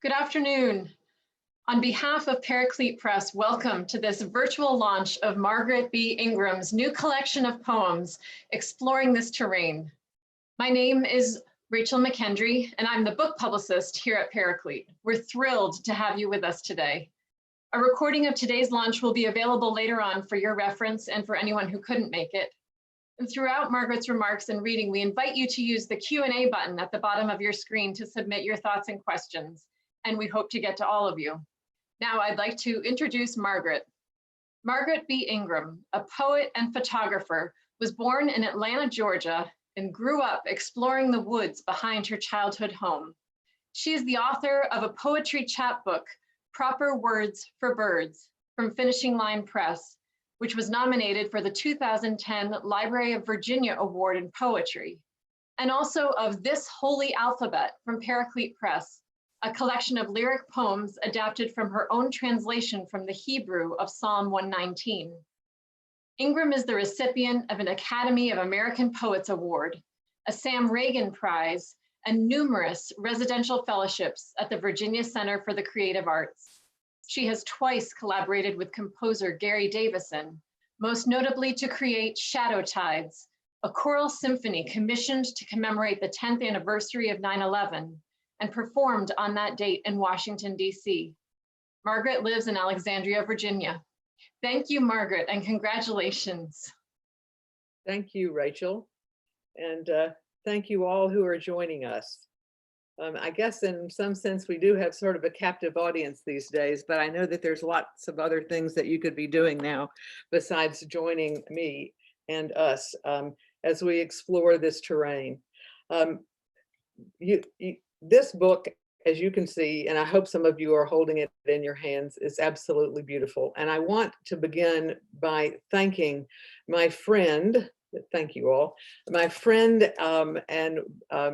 Good afternoon. On behalf of Paraclete Press, welcome to this virtual launch of Margaret B. Ingram's new collection of poems, Exploring This Terrain. My name is Rachel McKendry, and I'm the book publicist here at Paraclete. We're thrilled to have you with us today. A recording of today's launch will be available later on for your reference and for anyone who couldn't make it. And throughout Margaret's remarks and reading, we invite you to use the Q&A button at the bottom of your screen to submit your thoughts and questions, and we hope to get to all of you. Now I'd like to introduce Margaret. Margaret B. Ingram, a poet and photographer, was born in Atlanta, Georgia, and grew up exploring the woods behind her childhood home. She is the author of a poetry chapbook, Proper Words for Birds, from Finishing Line Press, which was nominated for the 2010 Library of Virginia Award in Poetry, and also of This Holy Alphabet from Paraclete Press, a collection of lyric poems adapted from her own translation from the Hebrew of Psalm 119. Ingram is the recipient of an Academy of American Poets Award, a Sam Reagan Prize, and numerous residential fellowships at the Virginia Center for the Creative Arts. She has twice collaborated with composer Gary Davison, most notably to create Shadow Tides, a choral symphony commissioned to commemorate the 10th anniversary of 9/11, and performed on that date in Washington, D.C. Margaret lives in Alexandria, Virginia. Thank you, Margaret, and congratulations. Thank you, Rachel. And thank you all who are joining us. I guess in some sense, we do have sort of a captive audience these days, but I know that there's lots of other things that you could be doing now besides joining me and us as we explore this terrain. This book, as you can see, and I hope some of you are holding it in your hands, is absolutely beautiful. And I want to begin by thanking my friend, thank you all, my friend and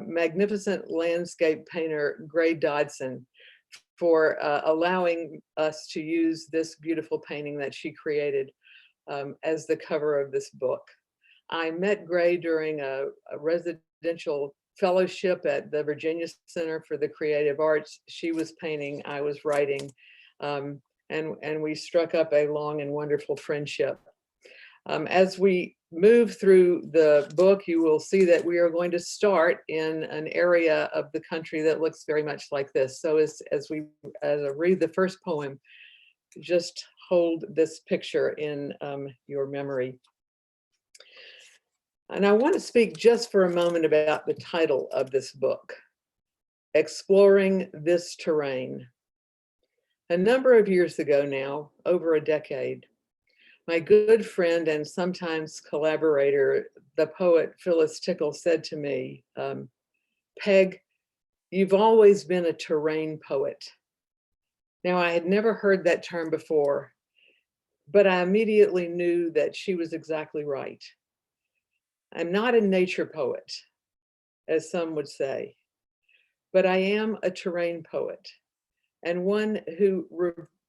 magnificent landscape painter, Gray Dodson, for allowing us to use this beautiful painting that she created as the cover of this book. I met Gray during a residential fellowship at the Virginia Center for the Creative Arts. She was painting, I was writing, and we struck up a long and wonderful friendship. As we move through the book, you will see that we are going to start in an area of the country that looks very much like this. So as I read the first poem, just hold this picture in your memory. And I want to speak just for a moment about the title of this book, Exploring This Terrain. A number of years ago now, over a decade, my good friend and sometimes collaborator, the poet Phyllis Tickle, said to me, Peg, you've always been a terrain poet. Now, I had never heard that term before, but I immediately knew that she was exactly right. I'm not a nature poet, as some would say, but I am a terrain poet, and one who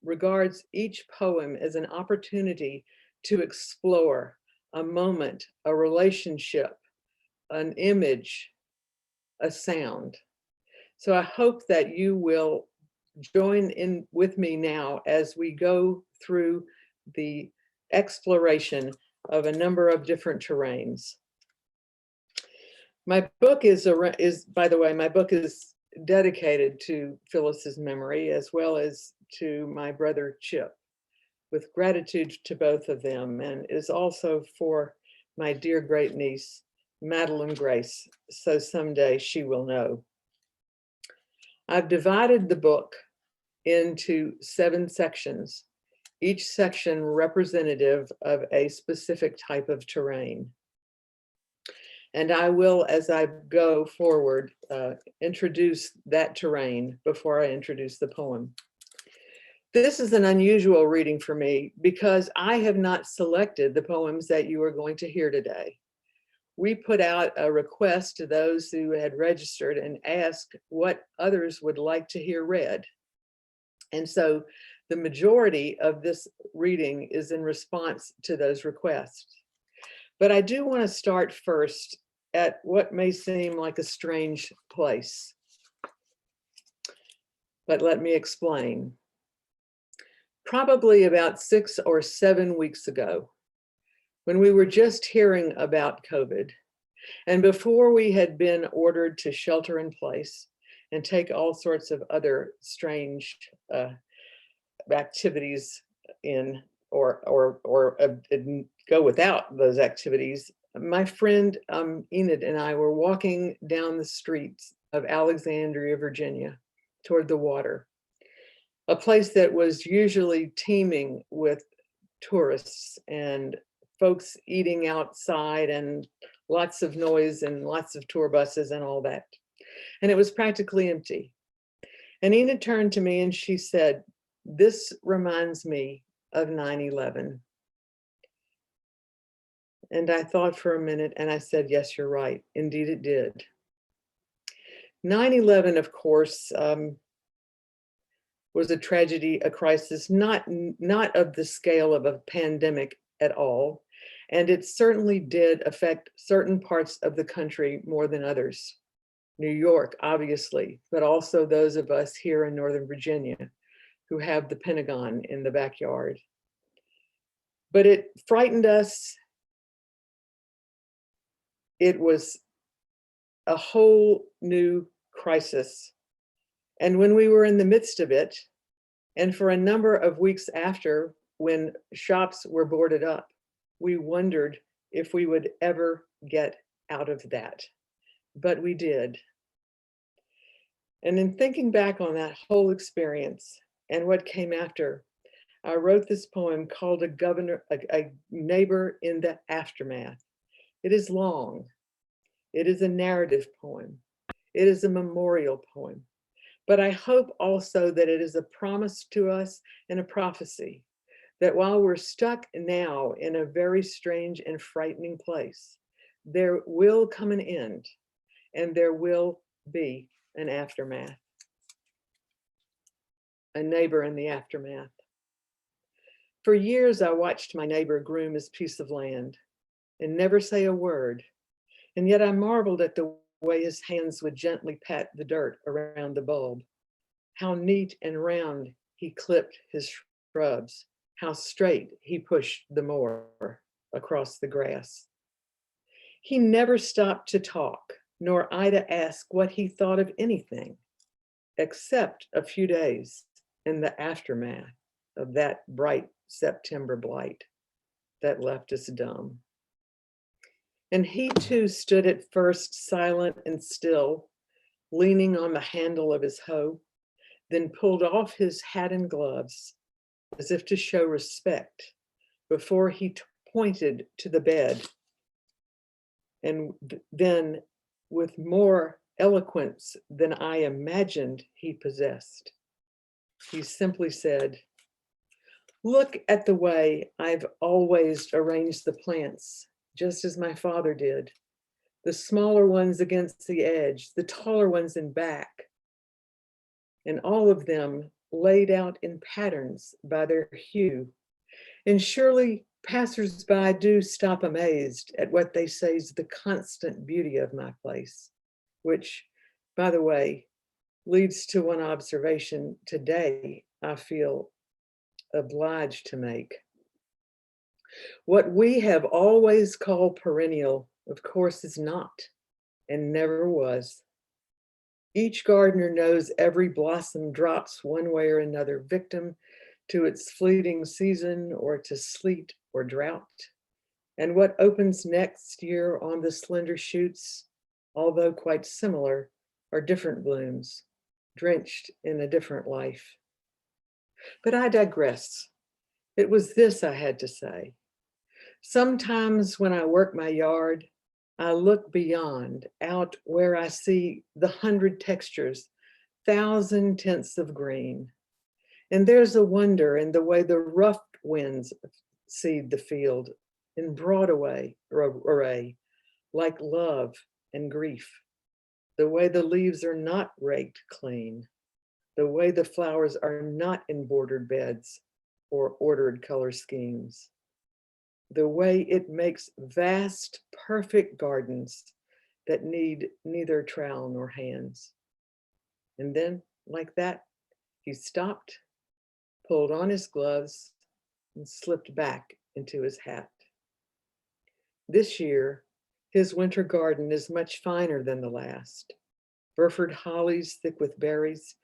regards each poem as an opportunity to explore a moment, a relationship, an image, a sound. So I hope that you will join in with me now as we go through the exploration of a number of different terrains. My book is, by the way, my book is dedicated to Phyllis's memory as well as to my brother Chip, with gratitude to both of them, and is also for my dear great niece, Madeline Grace, so someday she will know. I've divided the book into 7 sections, each section representative of a specific type of terrain. And I will, as I go forward, introduce that terrain before I introduce the poem. This is an unusual reading for me because I have not selected the poems that you are going to hear today. We put out a request to those who had registered and asked what others would like to hear read. And so the majority of this reading is in response to those requests. But I do want to start first at what may seem like a strange place. But let me explain. Probably about 6 or 7 weeks ago, when we were just hearing about COVID, and before we had been ordered to shelter in place and take all sorts of other strange activities in, or go without those activities, my friend Enid and I were walking down the streets of Alexandria, Virginia, toward the water, a place that was usually teeming with tourists and folks eating outside and lots of noise and lots of tour buses and all that. And it was practically empty. And Enid turned to me and she said, "This reminds me of 9/11. And I thought for a minute and I said, yes, you're right. Indeed it did. 9/11, of course, was a tragedy, a crisis, not of the scale of a pandemic at all. And it certainly did affect certain parts of the country more than others. New York, obviously, but also those of us here in Northern Virginia who have the Pentagon in the backyard. But it frightened us. It was a whole new crisis. And when we were in the midst of it, and for a number of weeks after, when shops were boarded up, we wondered if we would ever get out of that. But we did. And in thinking back on that whole experience and what came after, I wrote this poem called A Neighbor in the Aftermath. It is long. It is a narrative poem. It is a memorial poem. But I hope also that it is a promise to us and a prophecy that while we're stuck now in a very strange and frightening place, there will come an end and there will be an aftermath. A neighbor in the aftermath. For years, I watched my neighbor groom his piece of land and never say a word. And yet I marveled at the way his hands would gently pat the dirt around the bulb, how neat and round he clipped his shrubs, how straight he pushed the mower across the grass. He never stopped to talk, nor I to ask what he thought of anything, except a few days in the aftermath of that bright September blight that left us dumb. And he too stood at first silent and still, leaning on the handle of his hoe, then pulled off his hat and gloves as if to show respect before he pointed to the bed. And then, with more eloquence than I imagined he possessed, he simply said, "Look at the way I've always arranged the plants, just as my father did. The smaller ones against the edge, the taller ones in back, and all of them laid out in patterns by their hue. And surely passers-by do stop amazed at what they say is the constant beauty of my place, which, by the way, leads to one observation today I feel obliged to make. What we have always called perennial, of course, is not and never was. Each gardener knows every blossom drops one way or another, victim to its fleeting season or to sleet or drought. And what opens next year on the slender shoots, although quite similar, are different blooms, drenched in a different life. But I digress. It was this I had to say. Sometimes when I work my yard, I look beyond, out where I see the 100 textures, 1,000 tints of green. And there's a wonder in the way the rough winds seed the field in broad array, like love and grief. The way the leaves are not raked clean, the way the flowers are not in bordered beds or ordered color schemes, the way it makes vast, perfect gardens that need neither trowel nor hands. And then, like that, he stopped, pulled on his gloves, and slipped back into his hat. This year, his winter garden is much finer than the last. Burford hollies thick with berries,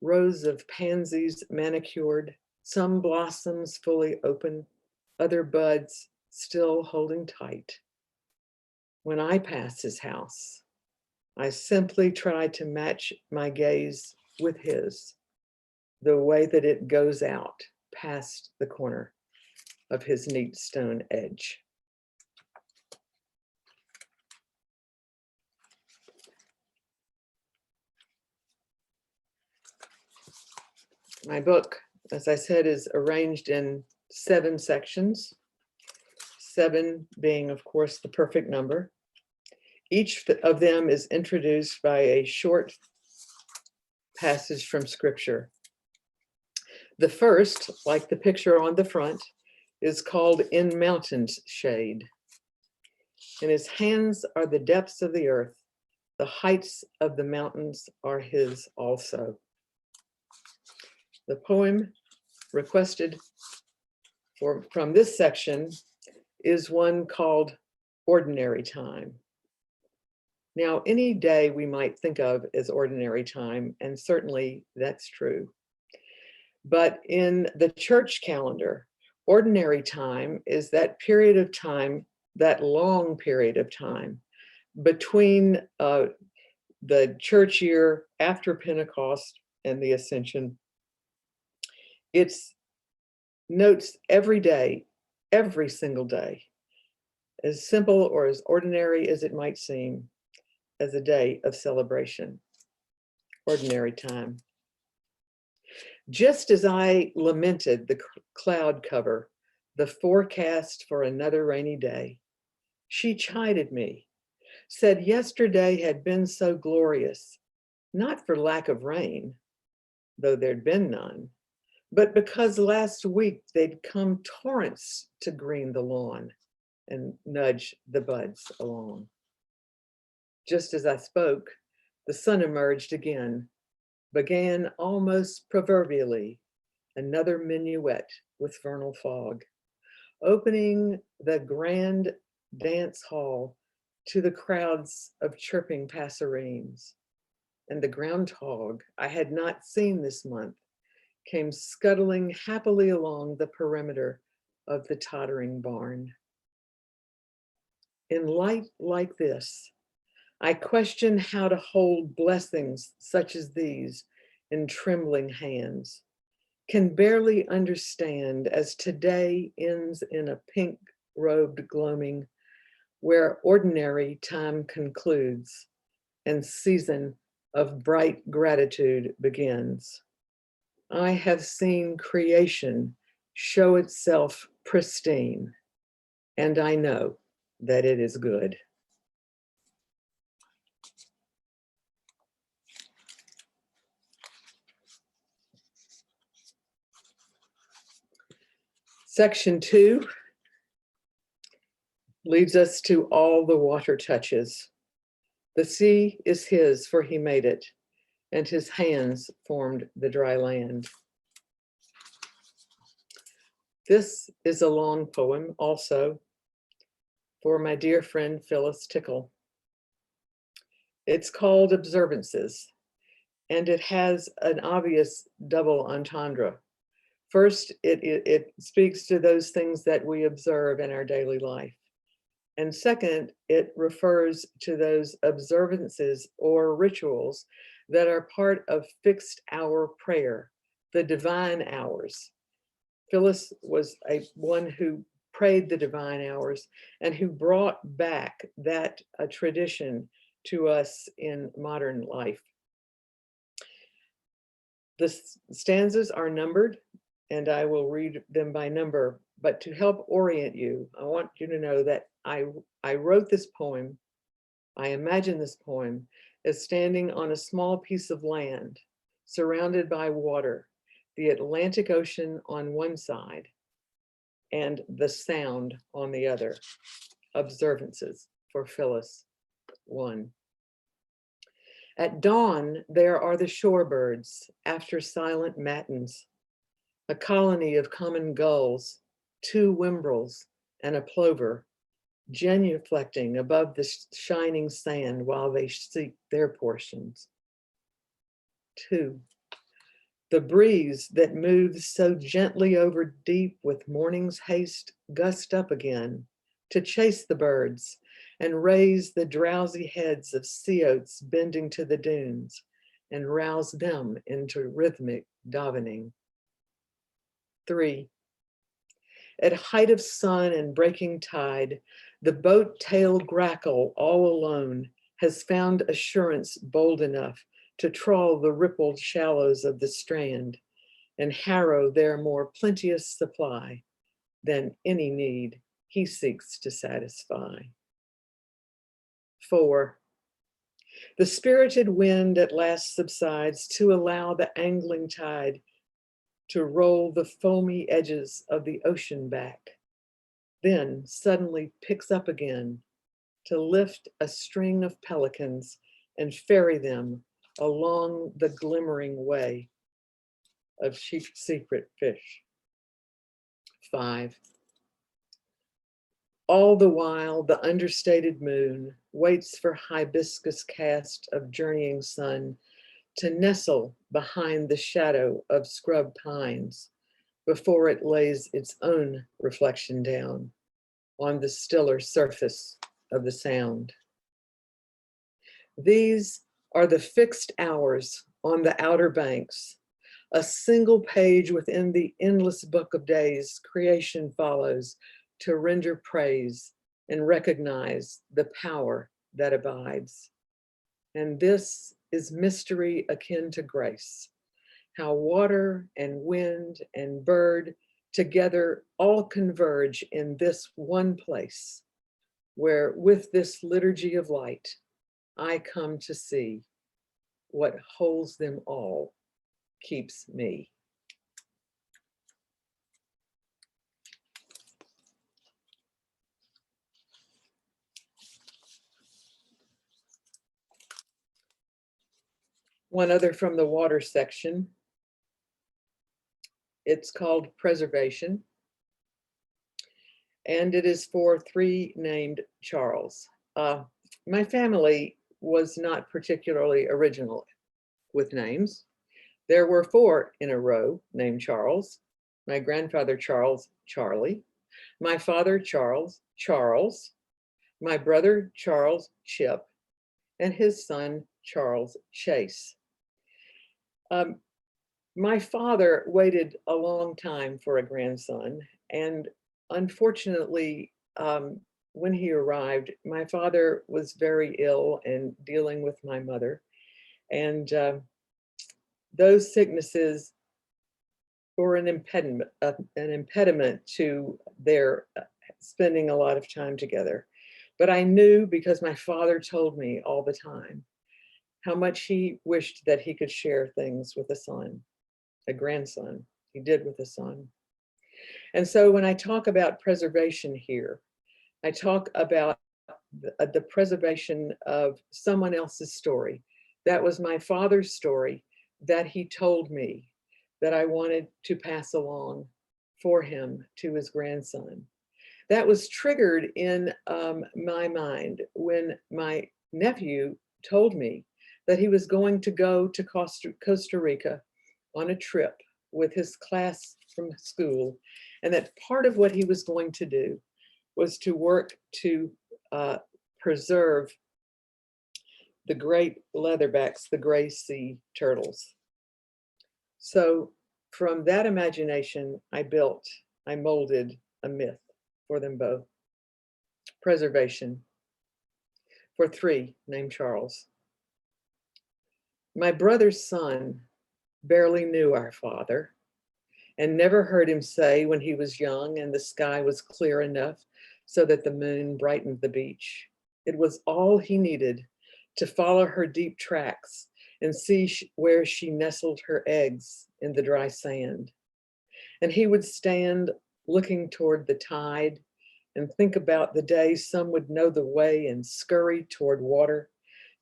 rows of pansies manicured, some blossoms fully open, other buds still holding tight. When I pass his house, I simply try to match my gaze with his, the way that it goes out past the corner of his neat stone edge. My book, as I said, is arranged in 7 sections, 7 being, of course, the perfect number. Each of them is introduced by a short passage from Scripture. The first, like the picture on the front, is called In Mountain's Shade. In his hands are the depths of the earth. The heights of the mountains are his also. The poem requested from this section is one called Ordinary Time. Now, any day we might think of as ordinary time, and certainly that's true. But in the church calendar, ordinary time is that period of time, that long period of time between the church year after Pentecost and the Ascension. It's notes every day, every single day, as simple or as ordinary as it might seem, as a day of celebration, ordinary time. Just as I lamented the cloud cover, the forecast for another rainy day, she chided me, said yesterday had been so glorious, not for lack of rain, though there'd been none, but because last week they'd come torrents to green the lawn and nudge the buds along. Just as I spoke, the sun emerged again, began almost proverbially another minuet with vernal fog, opening the grand dance hall to the crowds of chirping passerines. And the groundhog I had not seen this month came scuttling happily along the perimeter of the tottering barn. In light like this, I question how to hold blessings such as these in trembling hands, can barely understand as today ends in a pink-robed gloaming where ordinary time concludes and season of bright gratitude begins. I have seen creation show itself pristine, and I know that it is good. Section 2 leads us to all the water touches. The sea is his, for he made it, and his hands formed the dry land. This is a long poem also for my dear friend Phyllis Tickle. It's called Observances, and it has an obvious double entendre. First, it speaks to those things that we observe in our daily life. And second, it refers to those observances or rituals that are part of fixed hour prayer, the divine hours, Phyllis was one who prayed the divine hours and who brought back that tradition to us in modern life. The stanzas are numbered, and I will read them by number, but to help orient you, I want you to know that I wrote this poem, I imagine this poem as standing on a small piece of land, surrounded by water, the Atlantic Ocean on one side, and the Sound on the other. Observances for Phyllis 1. At dawn, there are the shorebirds after silent matins, a colony of common gulls, 2 whimbrels, and a plover, genuflecting above the shining sand while they seek their portions. 2. The breeze that moves so gently over deep with morning's haste gust up again to chase the birds and raise the drowsy heads of sea oats bending to the dunes and rouse them into rhythmic davening. 3. At height of sun and breaking tide, the boat-tailed grackle all alone has found assurance bold enough to trawl the rippled shallows of the strand and harrow their more plenteous supply than any need he seeks to satisfy. 4. The spirited wind at last subsides to allow the angling tide to roll the foamy edges of the ocean back, then suddenly picks up again to lift a string of pelicans and ferry them along the glimmering way of secret fish. 5. All the while, the understated moon waits for hibiscus cast of journeying sun to nestle behind the shadow of scrub pines before it lays its own reflection down on the stiller surface of the Sound. These are the fixed hours on the Outer Banks. A single page within the endless book of days creation follows to render praise and recognize the power that abides. And this is mystery akin to grace, how water and wind and bird together all converge in this one place, where with this liturgy of light, I come to see what holds them all keeps me. One other from the water section. It's called Preservation, and it is for 3 named Charles. My family was not particularly original with names. There were 4 in a row named Charles. My grandfather Charles, Charlie. My father Charles, Charles. My brother Charles, Chip. And his son Charles, Chase. My father waited a long time for a grandson, and unfortunately, when he arrived, my father was very ill and dealing with my mother, and those sicknesses were an impediment to their spending a lot of time together. But I knew, because my father told me all the time, how much he wished that he could share things with a son, a grandson. He did with a son. And so when I talk about preservation here, I talk about the preservation of someone else's story. That was my father's story that he told me that I wanted to pass along for him to his grandson. That was triggered in my mind when my nephew told me that he was going to go to Costa Rica on a trip with his class from school, and that part of what he was going to do was to work to preserve the great leatherbacks, the gray sea turtles. So From that imagination, I molded a myth for them both. Preservation. For three, named Charles. My brother's son barely knew our father and never heard him say when he was young and the sky was clear enough so that the moon brightened the beach. It was all he needed to follow her deep tracks and see where she nestled her eggs in the dry sand. And he would stand looking toward the tide and think about the day some would know the way and scurry toward water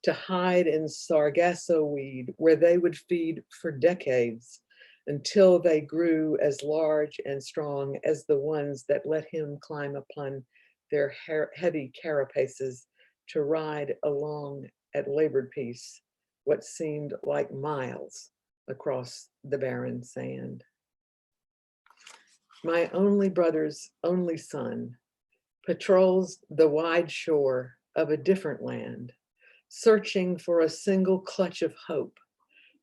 to hide in sargasso weed where they would feed for decades until they grew as large and strong as the ones that let him climb upon their heavy carapaces to ride along at labored peace what seemed like miles across the barren sand. My only brother's only son patrols the wide shore of a different land, searching for a single clutch of hope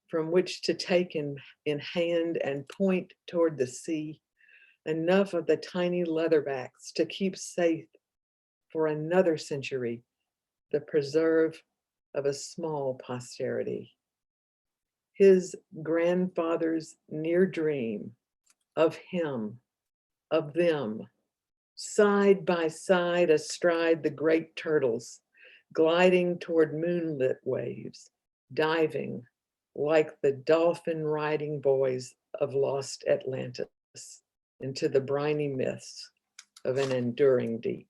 from which to take in hand and point toward the sea, enough of the tiny leatherbacks to keep safe for another century, the preserve of a small posterity. His grandfather's near dream of him, of them, side by side astride the great turtles, gliding toward moonlit waves, diving like the dolphin riding boys of lost Atlantis into the briny myths of an enduring deep.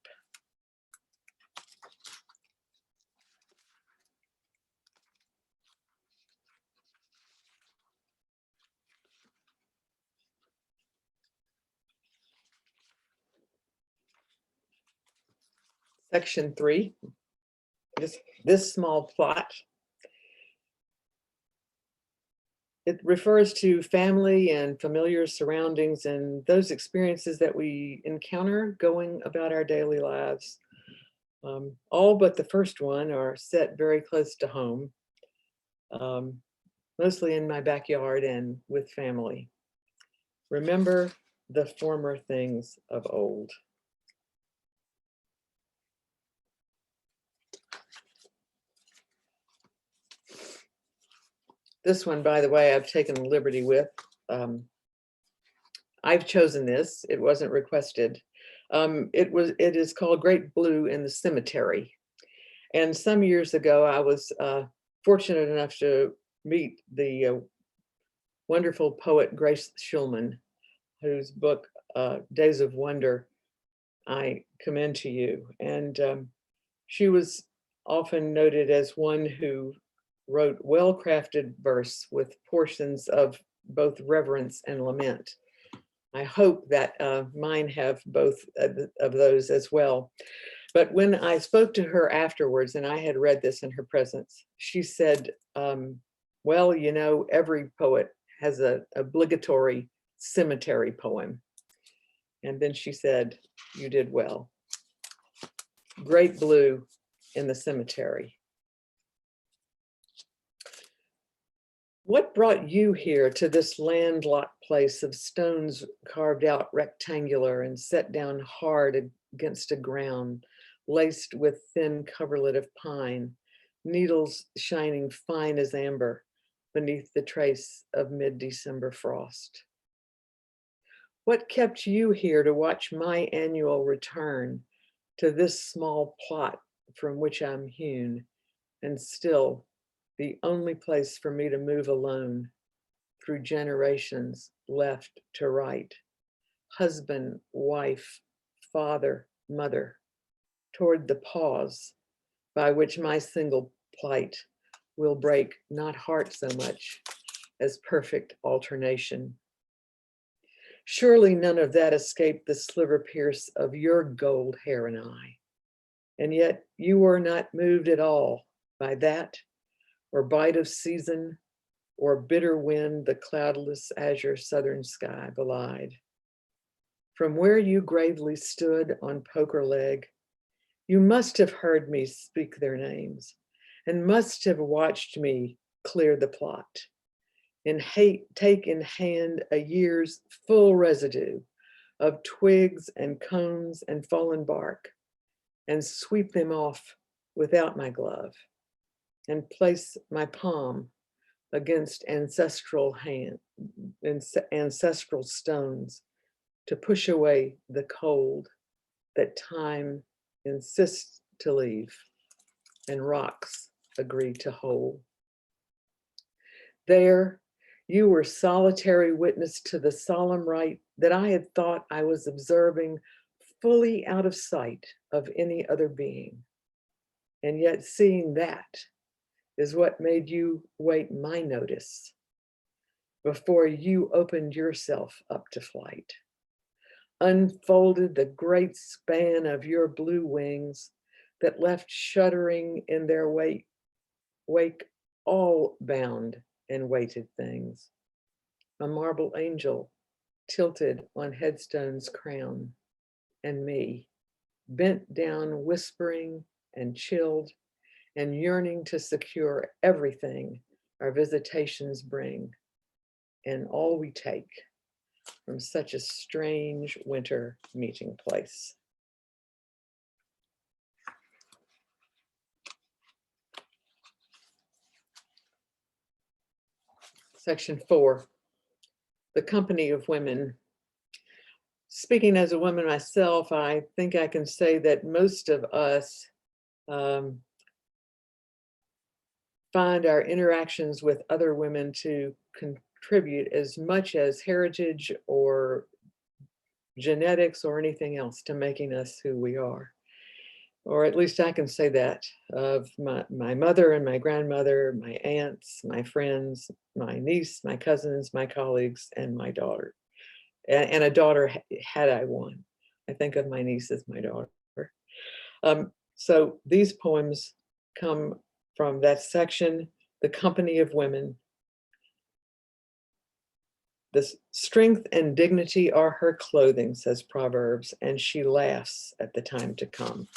Section 3, this small plot. It refers to family and familiar surroundings and those experiences that we encounter going about our daily lives. All but the first one are set very close to home, mostly in my backyard and with family. Remember the former things of old. This one, by the way, I've taken liberty with. I've chosen this. It wasn't requested. It is called Great Blue in the Cemetery. And some years ago, I was fortunate enough to meet the wonderful poet Grace Schulman, whose book, Days of Wonder, I commend to you. And she was often noted as one who wrote well-crafted verse with portions of both reverence and lament. I hope that mine have both of those as well. But when I spoke to her afterwards, and I had read this in her presence, she said, well, you know, every poet has an obligatory cemetery poem. And then she said, you did well. Great Blue in the Cemetery. What brought you here to this landlocked place of stones carved out rectangular and set down hard against a ground, laced with thin coverlet of pine, needles shining fine as amber beneath the trace of mid-December frost? What kept you here to watch my annual return to this small plot from which I'm hewn, and still the only place for me to move alone through generations left to right, husband, wife, father, mother, toward the pause by which my single plight will break not heart so much as perfect alternation? Surely none of that escaped the sliver pierce of your gold hair and eye. And yet you were not moved at all by that, or bite of season, or bitter wind the cloudless azure southern sky belied. From where you gravely stood on poker leg, you must have heard me speak their names, and must have watched me clear the plot. take in hand a year's full residue of twigs and cones and fallen bark, and sweep them off without my glove, and place my palm against ancestral stones to push away the cold that time insists to leave and rocks agree to hold. There, you were solitary witness to the solemn rite that I had thought I was observing fully out of sight of any other being. And yet seeing that is what made you wait my notice before you opened yourself up to flight, unfolded the great span of your blue wings that left shuddering in their wake all bound and weighted things, a marble angel tilted on headstone's crown, and me, bent down, whispering and chilled and yearning to secure everything our visitations bring and all we take from such a strange winter meeting place. Section 4, the company of women. Speaking as a woman myself, I think I can say that most of us find our interactions with other women to contribute as much as heritage or genetics or anything else to making us who we are. Or at least I can say that of my mother and my grandmother, my aunts, my friends, my niece, my cousins, my colleagues, and my daughter. And a daughter had I one. I think of my niece as my daughter. So these poems come from that section, The Company of Women. The strength and dignity are her clothing, says Proverbs, and she laughs at the time to come.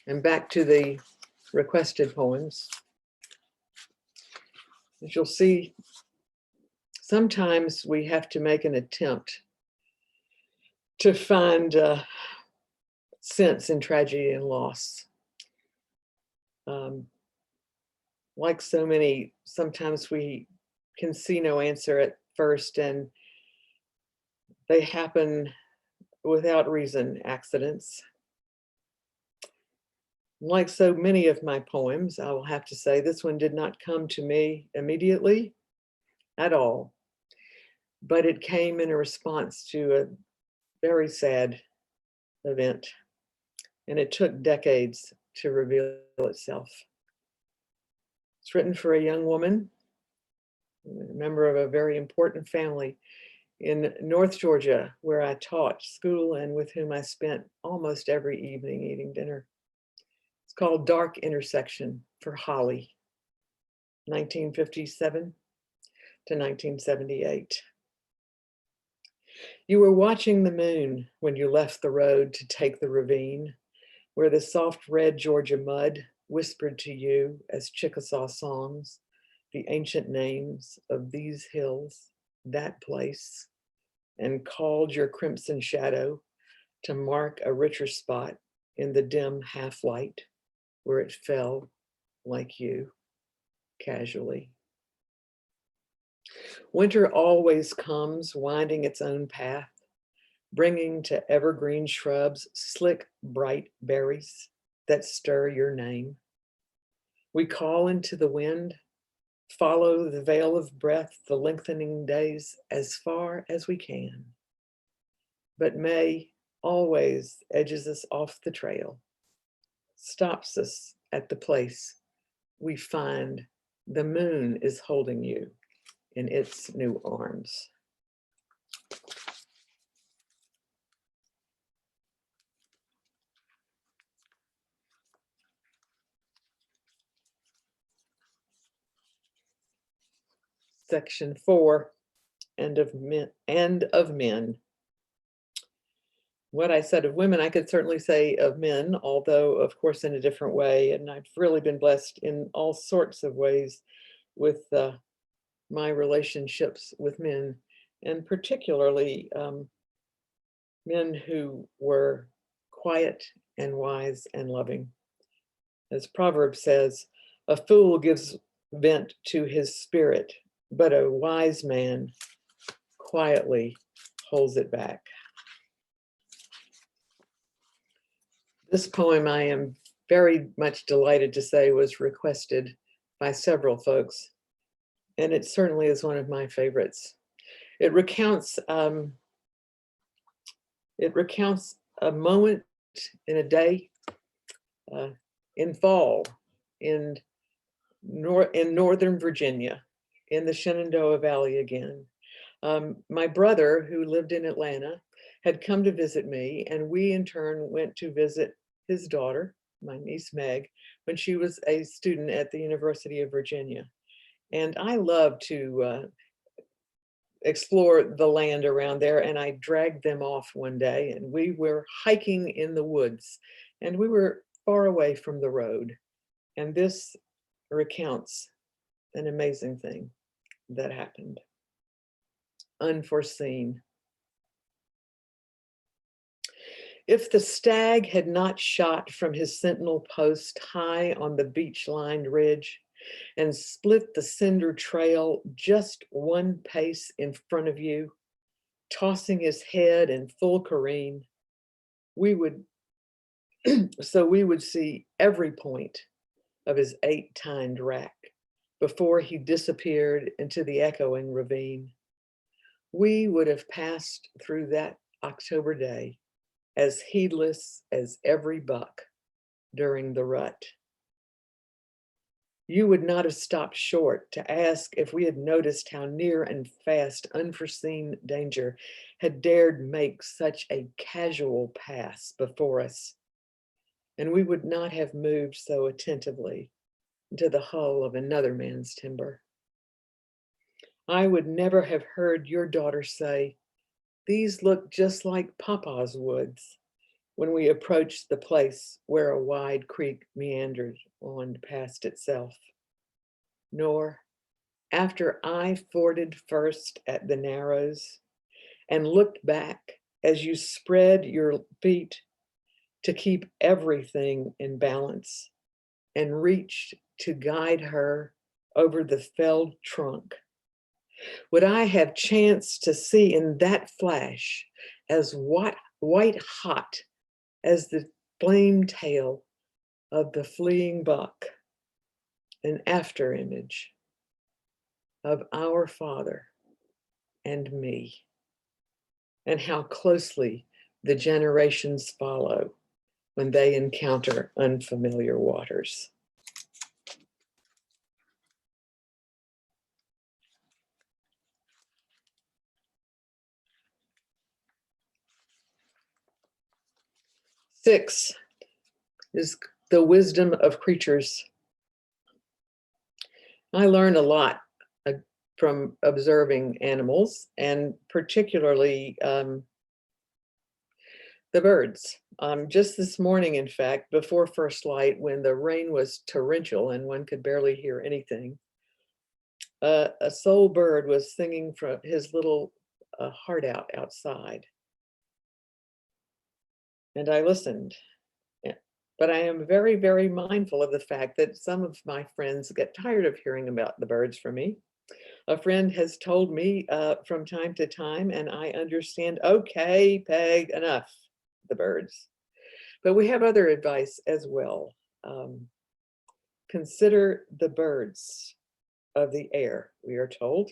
And back to the requested poems. As you'll see, sometimes we have to make an attempt to find sense in tragedy and loss. Like so many, sometimes we can see no answer at first, and they happen without reason, accidents. Like so many of my poems, I will have to say this one did not come to me immediately at all, but it came in a response to a very sad event, and it took decades to reveal itself. It's written for a young woman, a member of a very important family in North Georgia, where I taught school and with whom I spent almost every evening eating dinner. It's called Dark Intersection for Holly, 1957 to 1978. You were watching the moon when you left the road to take the ravine, where the soft red Georgia mud whispered to you as Chickasaw songs, the ancient names of these hills, that place, and called your crimson shadow to mark a richer spot in the dim half-light where it fell like you, casually. Winter always comes winding its own path, bringing to evergreen shrubs slick, bright berries that stir your name. We call into the wind, follow the veil of breath, the lengthening days as far as we can. But May always edges us off the trail, stops us at the place we find the moon is holding you in its new arms. Section 4, End of Men. what I said of women, I could certainly say of men, although of course in a different way. And I've really been blessed in all sorts of ways with my relationships with men, and particularly men who were quiet and wise and loving. As Proverbs says, a fool gives vent to his spirit, but a wise man quietly holds it back. This poem, I am very much delighted to say, was requested by several folks, and it certainly is one of my favorites. It recounts a moment in a day in fall in Northern Virginia, in the Shenandoah Valley again. My brother, who lived in Atlanta, had come to visit me, and we in turn went to visit his daughter, my niece Meg, when she was a student at the University of Virginia. And I love to explore the land around there, and I dragged them off one day, and we were hiking in the woods, and we were far away from the road. And this recounts an amazing thing that happened. Unforeseen. If the stag had not shot from his sentinel post high on the beach-lined ridge and split the cinder trail just one pace in front of you, tossing his head in full careen, we would see every point of his 8-tined rack before he disappeared into the echoing ravine. We would have passed through that October day as heedless as every buck during the rut. You would not have stopped short to ask if we had noticed how near and fast unforeseen danger had dared make such a casual pass before us. And we would not have moved so attentively into the hull of another man's timber. I would never have heard your daughter say, "These look just like Papa's woods," when we approached the place where a wide creek meandered on past itself. Nor, after I forded first at the Narrows and looked back as you spread your feet to keep everything in balance and reached to guide her over the felled trunk, would I have chanced to see in that flash, as white hot as the flame tail of the fleeing buck, an after image of our father and me, and how closely the generations follow when they encounter unfamiliar waters. Six is the wisdom of creatures. I learn a lot from observing animals, and particularly the birds. Just this morning, in fact, before first light, when the rain was torrential and one could barely hear anything, a sole bird was singing from his little heart out outside. And I listened. But I am very, very mindful of the fact that some of my friends get tired of hearing about the birds from me. A friend has told me from time to time, and I understand, okay, Peg, enough, the birds. But we have other advice as well. Consider the birds of the air, we are told.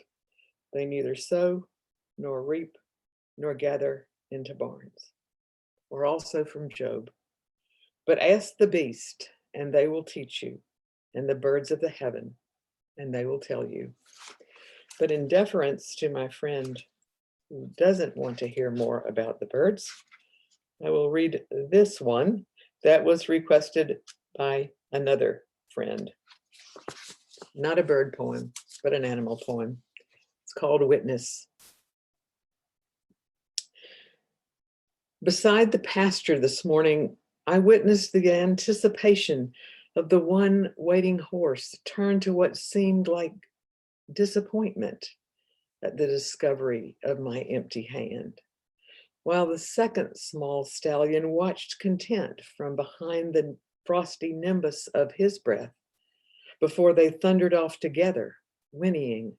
They neither sow, nor reap, nor gather into barns. Or also from Job. But ask the beast, and they will teach you, and the birds of the heaven, and they will tell you. But in deference to my friend who doesn't want to hear more about the birds, I will read this one that was requested by another friend. Not a bird poem, but an animal poem. It's called Witness. Beside the pasture this morning, I witnessed the anticipation of the one waiting horse turn to what seemed like disappointment at the discovery of my empty hand, while the second small stallion watched content from behind the frosty nimbus of his breath before they thundered off together, whinnying,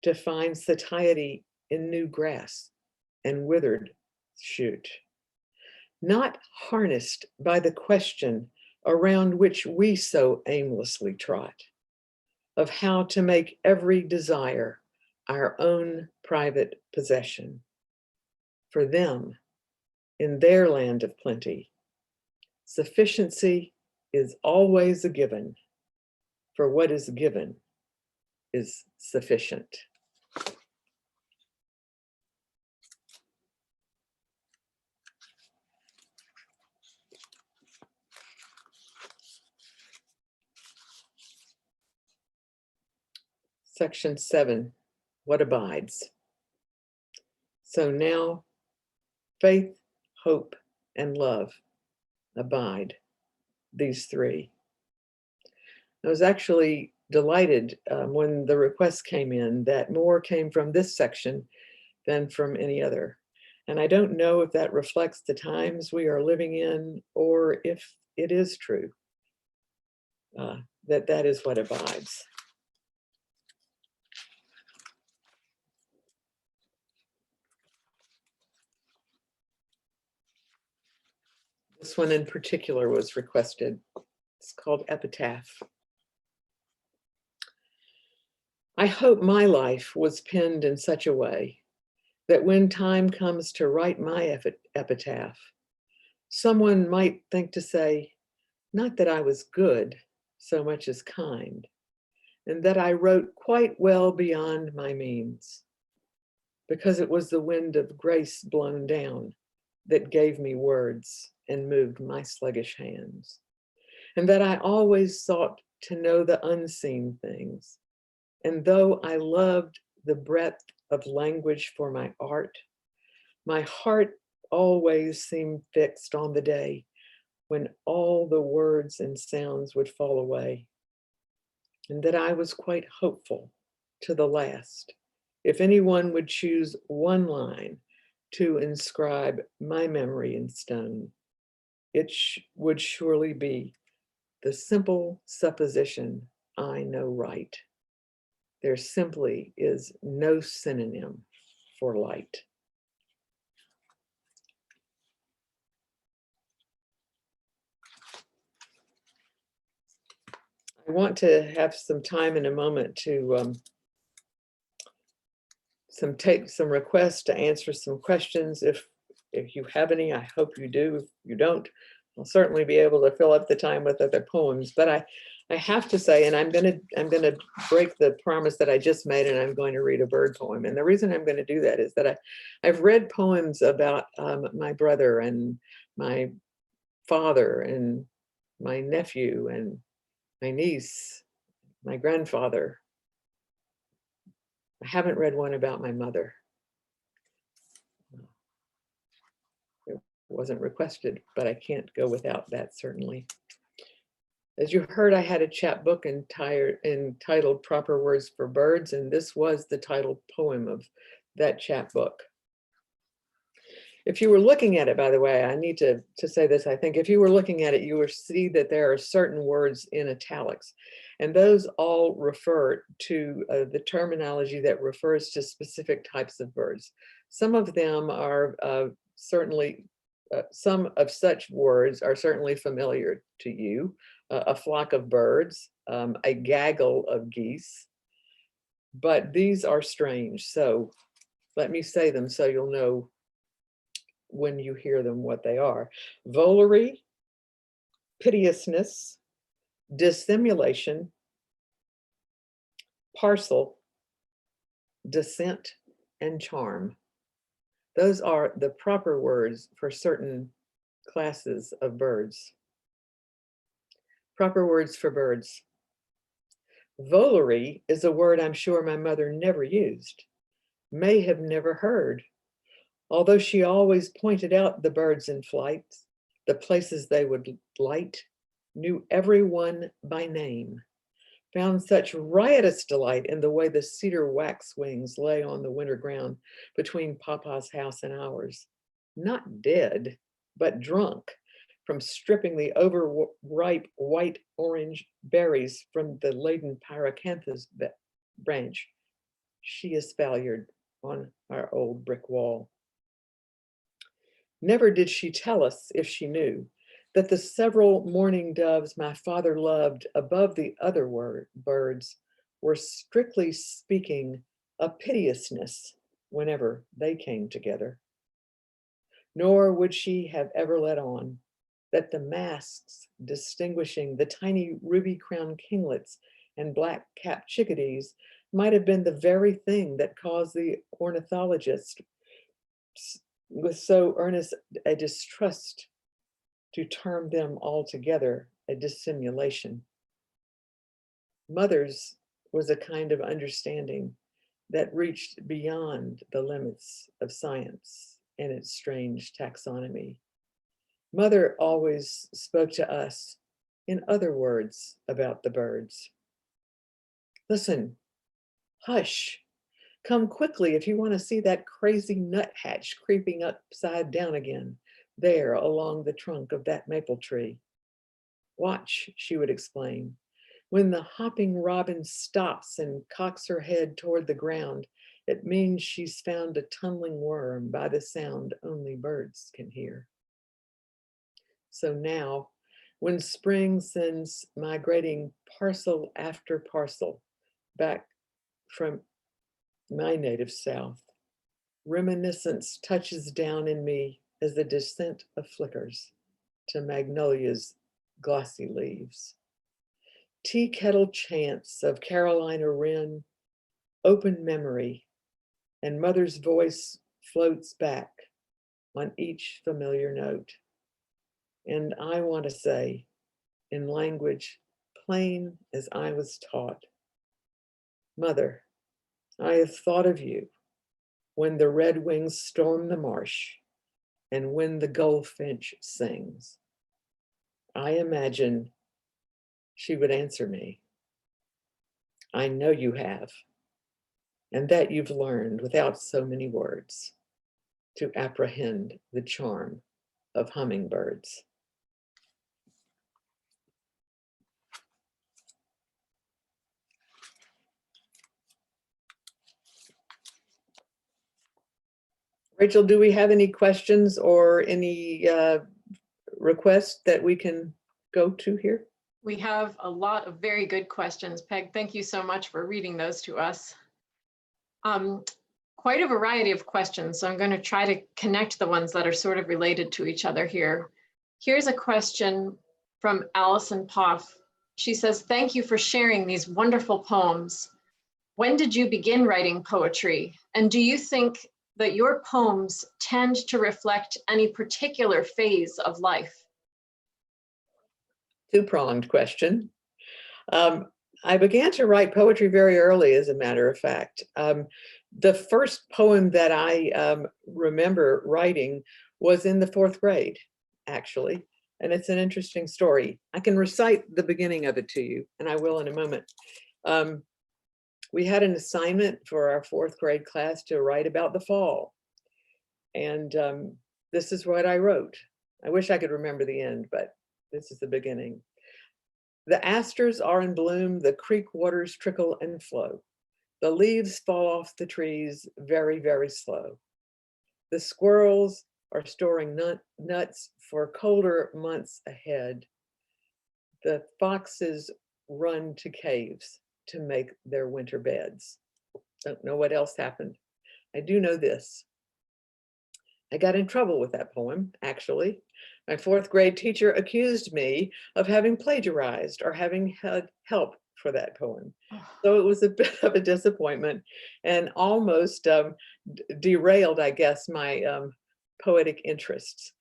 to find satiety in new grass and withered shoot. Not harnessed by the question around which we so aimlessly trot, of how to make every desire our own private possession. For them, in their land of plenty, sufficiency is always a given, for what is given is sufficient. Section 7, what abides? So now, faith, hope, and love abide, these three. I was actually delighted when the request came in that more came from this section than from any other. And I don't know if that reflects the times we are living in or if it is true that that is what abides. This one in particular was requested. It's called Epitaph. I hope my life was penned in such a way that when time comes to write my epitaph, someone might think to say, not that I was good so much as kind, and that I wrote quite well beyond my means, because it was the wind of grace blown down that gave me words and moved my sluggish hands, and that I always sought to know the unseen things. And though I loved the breadth of language for my art, my heart always seemed fixed on the day when all the words and sounds would fall away, and that I was quite hopeful to the last, if anyone would choose one line to inscribe my memory in stone, it would surely be the simple supposition I know right. There simply is no synonym for light. I want to have some time in a moment to take some requests to answer some questions. If you have any, I hope you do. If you don't, I'll certainly be able to fill up the time with other poems. But I have to say, and I'm gonna break the promise that I just made, and I'm going to read a bird poem. And the reason I'm going to do that is that I've read poems about my brother and my father and my nephew and my niece, my grandfather. I haven't read one about my mother. It wasn't requested, but I can't go without that, certainly. As you heard, I had a chapbook entitled Proper Words for Birds, and this was the title poem of that chapbook. If you were looking at it, by the way, I need to say this, I think if you were looking at it, you will see that there are certain words in italics, and those all refer to the terminology that refers to specific types of birds. Some of them are certainly, some of such words are certainly familiar to you. A flock of birds, a gaggle of geese, but these are strange. So let me say them so you'll know when you hear them what they are. Voliere, piteousness, dissimulation, parcel, descent, and charm. Those are the proper words for certain classes of birds. Proper words for birds. Voliere is a word I'm sure my mother never used, may have never heard, Although she always pointed out the birds in flight, the places they would light, knew everyone by name, found such riotous delight in the way the cedar waxwings lay on the winter ground between Papa's house and ours, not dead, but drunk from stripping the overripe white orange berries from the laden Paracanthus branch she espaliered on our old brick wall. Never did she tell us, if she knew, that the several mourning doves my father loved above the other birds were, strictly speaking, a piteousness whenever they came together. Nor would she have ever let on that the masks distinguishing the tiny ruby-crowned kinglets and black-capped chickadees might have been the very thing that caused the ornithologist with so earnest a distrust to term them altogether a dissimulation. Mother's was a kind of understanding that reached beyond the limits of science and its strange taxonomy. Mother always spoke to us in other words about the birds. Listen, hush, come quickly if you want to see that crazy nuthatch creeping upside down again, there along the trunk of that maple tree. Watch, she would explain. When the hopping robin stops and cocks her head toward the ground, it means she's found a tunneling worm by the sound only birds can hear. So now, when spring sends migrating parcel after parcel back from my native South, reminiscence touches down in me as the descent of flickers to magnolia's glossy leaves. Tea kettle chants of Carolina wren, open memory, and mother's voice floats back on each familiar note. And I want to say, in language plain as I was taught, Mother, I have thought of you when the redwings storm the marsh and when the goldfinch sings. I imagine she would answer me, I know you have, and that you've learned without so many words to apprehend the charm of hummingbirds. Rachel, do we have any questions or any requests that we can go to here? We have a lot of very good questions. Peg, thank you so much for reading those to us. Quite a variety of questions, so I'm going to try to connect the ones that are sort of related to each other here. Here's a question from Allison Poff. She says, thank you for sharing these wonderful poems. When did you begin writing poetry? And do you think that your poems tend to reflect any particular phase of life? Two-pronged question. I began to write poetry very early, as a matter of fact. The first poem that I remember writing was in the 4th grade, actually, and it's an interesting story. I can recite the beginning of it to you, and I will in a moment. We had an assignment for our 4th grade class to write about the fall, and this is what I wrote. I wish I could remember the end, but this is the beginning. The asters are in bloom, the creek waters trickle and flow. The leaves fall off the trees very, very slow. The squirrels are storing nuts for colder months ahead. The foxes run to caves to make their winter beds. Don't know what else happened. I do know this. I got in trouble with that poem, actually. My 4th grade teacher accused me of having plagiarized or having had help for that poem. So it was a bit of a disappointment and almost derailed, I guess, my poetic interests.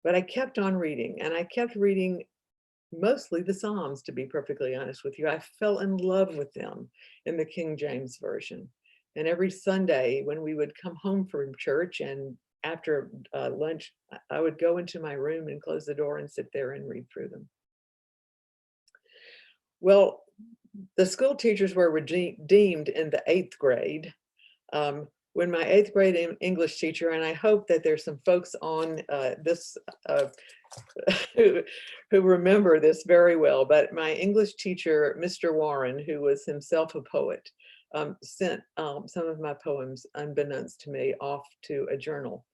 But I kept on reading, and I kept reading mostly the Psalms, to be perfectly honest with you. I fell in love with them in the King James Version. And every Sunday when we would come home from church and after lunch, I would go into my room and close the door and sit there and read through them. Well, the school teachers were redeemed in the 8th grade. When my 8th grade English teacher, and I hope that there's some folks on this who remember this very well, but my English teacher, Mr. Warren, who was himself a poet, sent some of my poems, unbeknownst to me, off to a journal,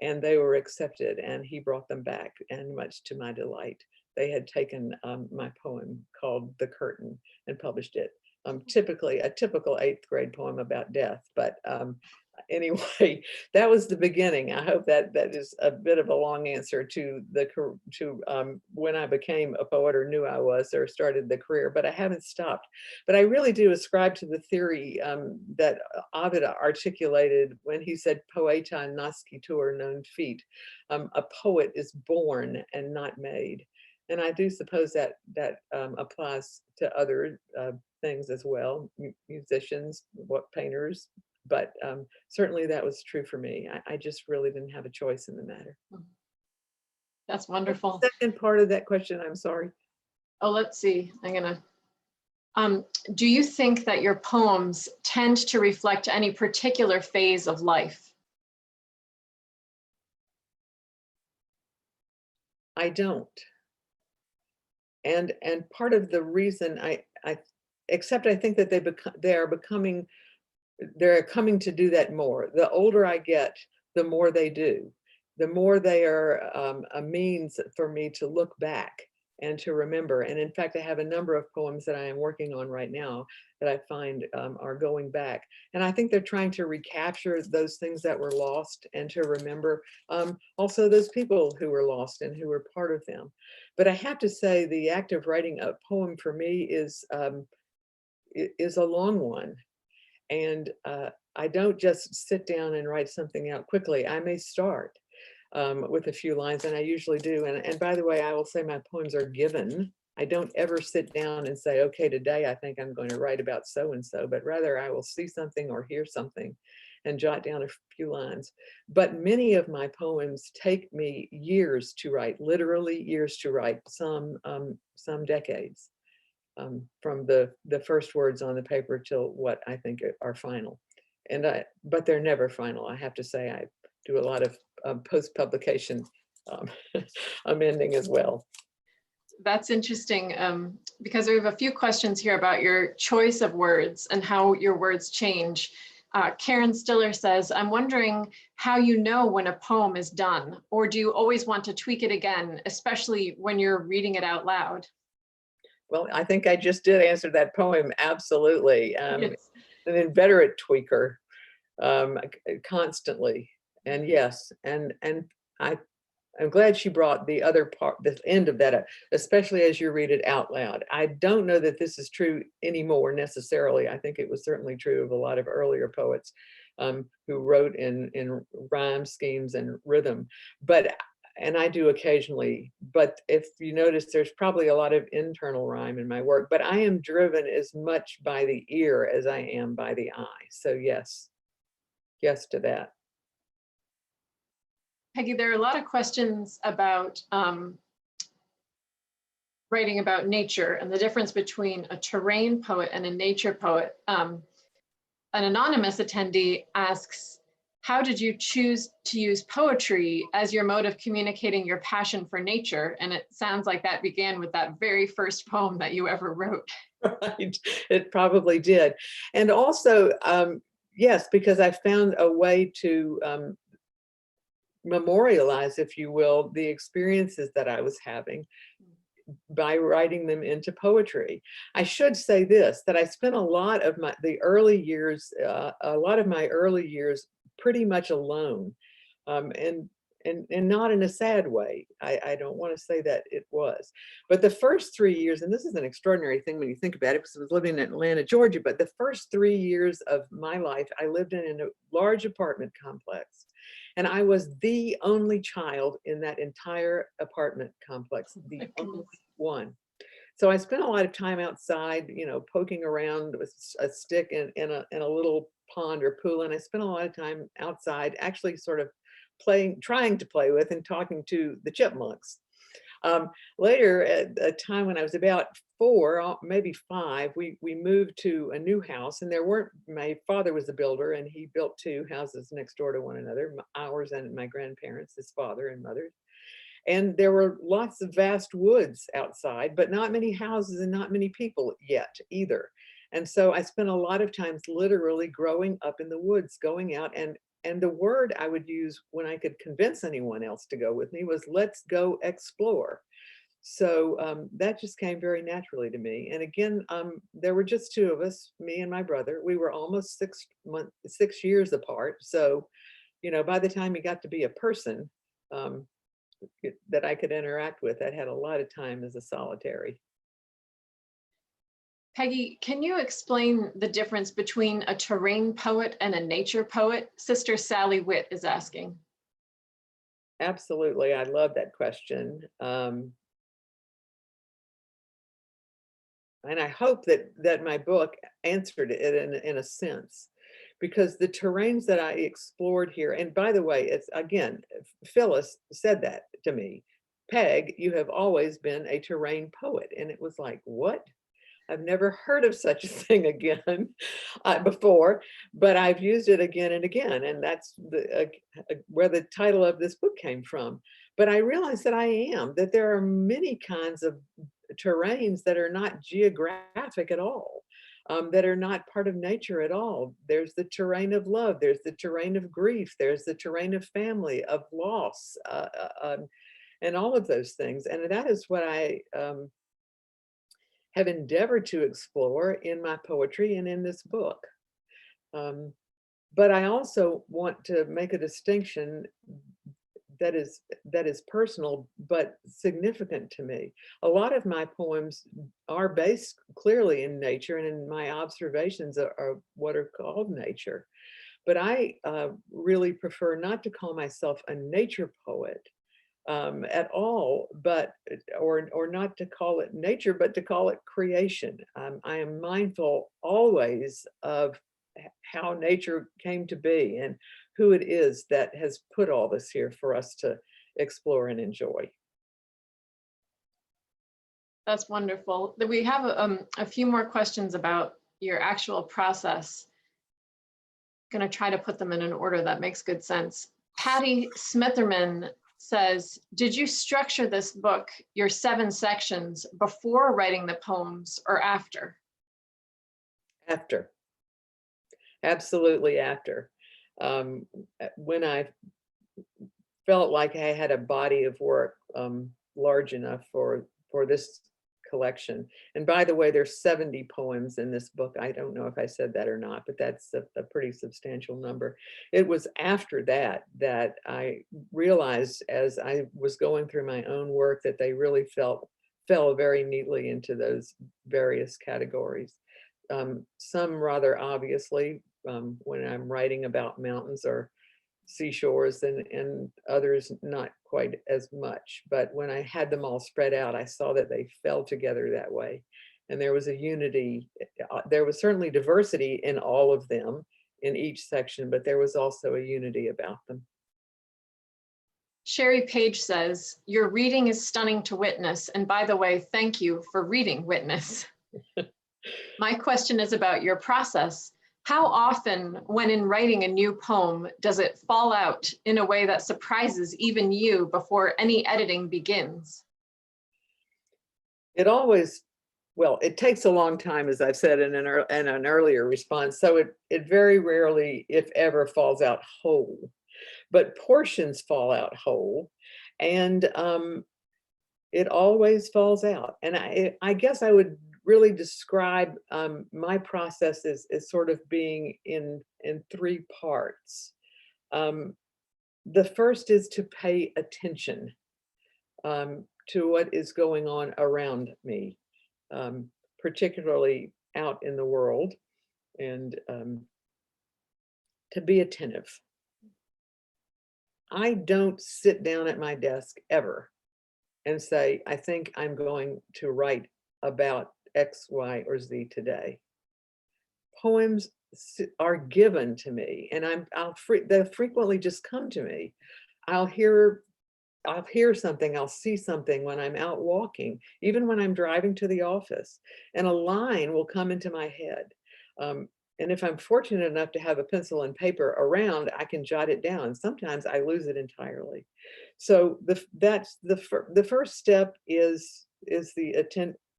and they were accepted, and he brought them back, and much to my delight, they had taken my poem called The Curtain and published it. Typically a typical 8th grade poem about death, but anyway, that was the beginning. I hope that is a bit of a long answer to when I became a poet, or knew I was, or started the career, but I haven't stopped. But I really do ascribe to the theory that Ovid articulated when he said poeta nascitur non fit. A poet is born and not made. And I do suppose that applies to other things as well, musicians, painters, but certainly that was true for me. I just really didn't have a choice in the matter. That's wonderful. The second part of that question, I'm sorry. Oh, let's see. Do you think that your poems tend to reflect any particular phase of life? I don't. And part of the reason except I think that they're coming to do that more. The older I get, the more they do. The more they are a means for me to look back and to remember. And in fact, I have a number of poems that I am working on right now that I find are going back. And I think they're trying to recapture those things that were lost, and to remember also those people who were lost and who were part of them. But I have to say, the act of writing a poem for me is a long one. And I don't just sit down and write something out quickly. I may start with a few lines, and I usually do. And by the way, I will say my poems are given. I don't ever sit down and say, okay, today I think I'm going to write about so-and-so, but rather I will see something or hear something and jot down a few lines. But many of my poems take me years to write, literally years to write, some decades. From the first words on the paper till what I think are final. But they're never final. I have to say, I do a lot of post-publication amending as well. That's interesting, because we have a few questions here about your choice of words and how your words change. Karen Stiller says, I'm wondering how you know when a poem is done, or do you always want to tweak it again, especially when you're reading it out loud? Well, I think I just did answer that poem, absolutely. Yes. An inveterate tweaker, constantly. And yes, and I'm glad she brought the other part, the end of that up, especially as you read it out loud. I don't know that this is true anymore necessarily. I think it was certainly true of a lot of earlier poets who wrote in rhyme schemes and rhythm. And I do occasionally, but if you notice, there's probably a lot of internal rhyme in my work, but I am driven as much by the ear as I am by the eye. So yes to that. Peggy, there are a lot of questions about writing about nature and the difference between a terrain poet and a nature poet. An anonymous attendee asks, how did you choose to use poetry as your mode of communicating your passion for nature? And it sounds like that began with that very first poem that you ever wrote. Right, it probably did. And also, yes, because I found a way to memorialize, if you will, the experiences that I was having by writing them into poetry. I should say this, that I spent a lot of my early years pretty much alone, and not in a sad way. I don't want to say that it was, but the first 3 years, and this is an extraordinary thing when you think about it, because I was living in Atlanta, Georgia, but the first 3 years of my life, I lived in a large apartment complex. And I was the only child in that entire apartment complex, the only one. So I spent a lot of time outside, poking around with a stick in a little pond or pool. And I spent a lot of time outside, actually sort of trying to play with and talking to the chipmunks. Later, at a time when I was about 4, maybe 5, we moved to a new house, and my father was a builder, and he built 2 houses next door to one another, ours and my grandparents, his father and mother. And there were lots of vast woods outside, but not many houses and not many people yet either. And so I spent a lot of times literally growing up in the woods, going out, and the word I would use when I could convince anyone else to go with me was, let's go explore. So that just came very naturally to me. And again, there were just 2 of us, me and my brother. We were almost 6 years apart. So, by the time he got to be a person that I could interact with, I had a lot of time as a solitary. Peggy, can you explain the difference between a terrain poet and a nature poet? Sister Sally Witt is asking. Absolutely. I love that question. And I hope that my book answered it in a sense, because the terrains that I explored here, and by the way, it's again, Phyllis said that to me, Peg, you have always been a terrain poet. And it was like, what? I've never heard of such a thing again before, but I've used it again and again. And that's where the title of this book came from. But I realized that there are many kinds of terrains that are not geographic at all, that are not part of nature at all. There's the terrain of love, there's the terrain of grief, there's the terrain of family, of loss, and all of those things. And that is what I have endeavored to explore in my poetry and in this book. But I also want to make a distinction that is personal but significant to me. A lot of my poems are based clearly in nature, and in my observations are what are called nature. But I really prefer not to call myself a nature poet at all, but or not to call it nature, but to call it creation. I am mindful always of how nature came to be and who it is that has put all this here for us to explore and enjoy. That's wonderful. We have a few more questions about your actual process. I'm going to try to put them in an order that makes good sense. Patty Smitherman says, did you structure this book, your 7 sections, before writing the poems or after? After. Absolutely after. When I felt like I had a body of work large enough for this collection. And by the way, there's 70 poems in this book. I don't know if I said that or not, but that's a pretty substantial number. It was after that I realized, as I was going through my own work, that they really fell very neatly into those various categories. Some rather obviously, when I'm writing about mountains or seashores, and others not quite as much. But when I had them all spread out, I saw that they fell together that way. And there was a unity. There was certainly diversity in all of them in each section, but there was also a unity about them. Sherry Page says, your reading is stunning to witness. And by the way, thank you for reading Witness. My question is about your process. How often, when in writing a new poem, does it fall out in a way that surprises even you before any editing begins? It always, well, it takes a long time, as I've said in an earlier response. So it very rarely, if ever, falls out whole. But portions fall out whole, and it always falls out. And I guess I would really describe my process as sort of being in 3 parts. The first is to pay attention to what is going on around me, particularly out in the world, and to be attentive. I don't sit down at my desk ever and say, I think I'm going to write about X, Y, or Z today. Poems are given to me, and they'll frequently just come to me. I'll hear something, I'll see something when I'm out walking, even when I'm driving to the office, and a line will come into my head. And if I'm fortunate enough to have a pencil and paper around, I can jot it down. Sometimes I lose it entirely. So that's the first step is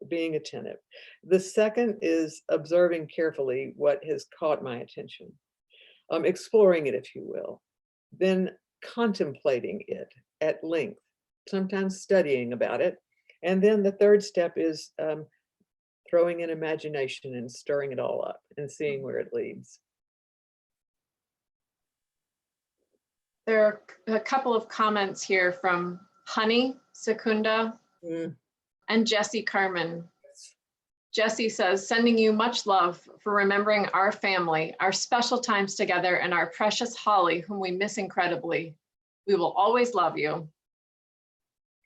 being attentive. The second is observing carefully what has caught my attention, exploring it, if you will, then contemplating it at length, sometimes studying about it. And then the third step is throwing in imagination and stirring it all up and seeing where it leads. There are a couple of comments here from Honey, Secunda, and Jessie Carmen. Jessie says, sending you much love for remembering our family, our special times together, and our precious Holly, whom we miss incredibly. We will always love you.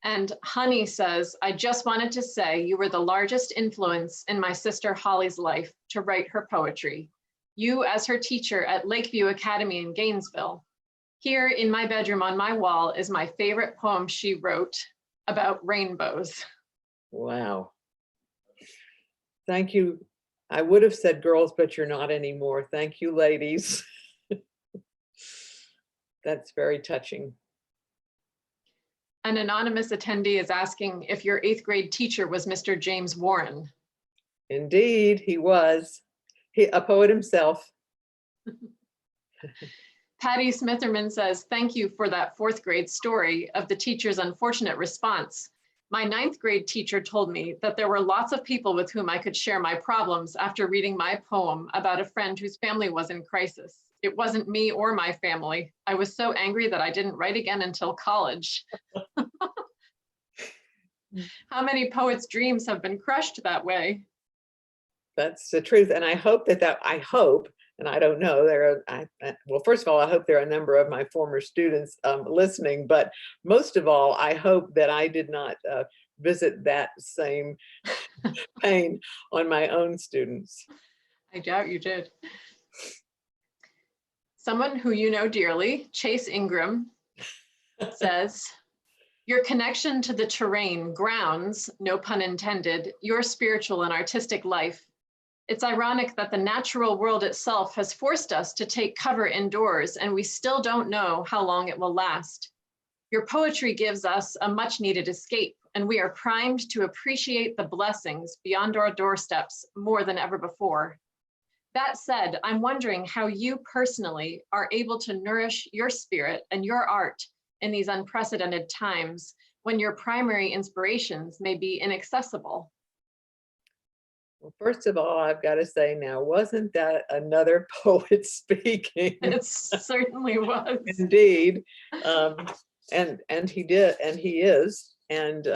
And Honey says, I just wanted to say you were the largest influence in my sister Holly's life to write her poetry. You as her teacher at Lakeview Academy in Gainesville. Here in my bedroom on my wall is my favorite poem she wrote about rainbows. Wow. Thank you. I would have said girls, but you're not anymore. Thank you, ladies. That's very touching. An anonymous attendee is asking if your 8th grade teacher was Mr. James Warren. Indeed, he was. A poet himself. Patty Smitherman says, thank you for that 4th grade story of the teacher's unfortunate response. My 9th grade teacher told me that there were lots of people with whom I could share my problems after reading my poem about a friend whose family was in crisis. It wasn't me or my family. I was so angry that I didn't write again until college. How many poets' dreams have been crushed that way? That's the truth. And I hope I hope, and I don't know, well, first of all, I hope there are a number of my former students listening, but most of all, I hope that I did not visit that same pain on my own students. I doubt you did. Someone who you know dearly, Chase Ingram, says, your connection to the terrain grounds, no pun intended, your spiritual and artistic life. It's ironic that the natural world itself has forced us to take cover indoors, and we still don't know how long it will last. Your poetry gives us a much needed escape, and we are primed to appreciate the blessings beyond our doorsteps more than ever before. That said, I'm wondering how you personally are able to nourish your spirit and your art in these unprecedented times when your primary inspirations may be inaccessible. Well, first of all, I've got to say now, wasn't that another poet speaking? It certainly was. Indeed. And he did, and he is, and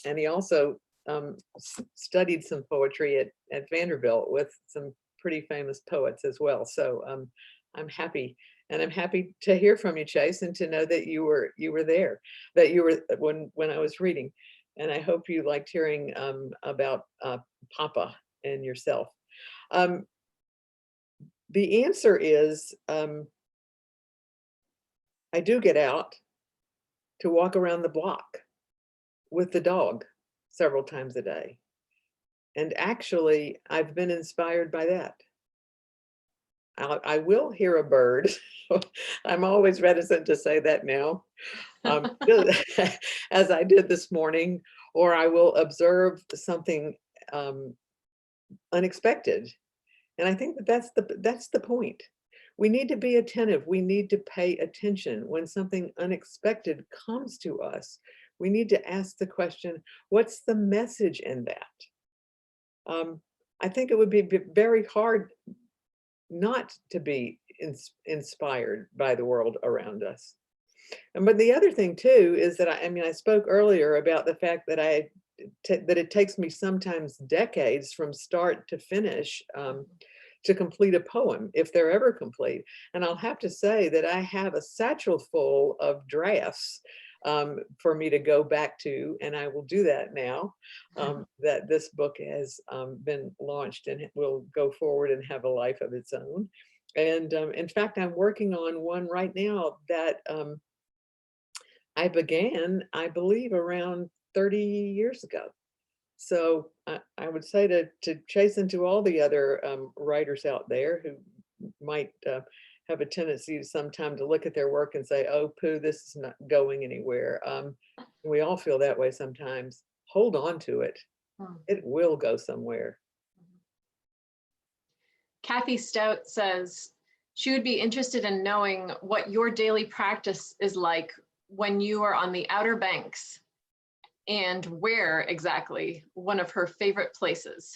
he also studied some poetry at Vanderbilt with some pretty famous poets as well. So I'm happy, and I'm happy to hear from you, Chase, and to know that you were there, that you were when I was reading, and I hope you liked hearing about Papa and yourself. The answer is I do get out to walk around the block with the dog several times a day. And actually, I've been inspired by that. I will hear a bird. I'm always reticent to say that now, as I did this morning, or I will observe something unexpected. And I think that's the point. We need to be attentive. We need to pay attention when something unexpected comes to us. We need to ask the question, what's the message in that? I think it would be very hard not to be inspired by the world around us. But the other thing too is that I spoke earlier about the fact that that it takes me sometimes decades from start to finish to complete a poem, if they're ever complete. And I'll have to say that I have a satchel full of drafts for me to go back to, and I will do that now that this book has been launched and it will go forward and have a life of its own. And in fact, I'm working on one right now that I began, I believe, around 30 years ago. So I would say to chasten to all the other writers out there who might have a tendency sometime to look at their work and say, oh, poo, this is not going anywhere. We all feel that way sometimes. Hold on to it. It will go somewhere. Kathy Stout says she would be interested in knowing what your daily practice is like when you are on the Outer Banks, and where exactly one of her favorite places.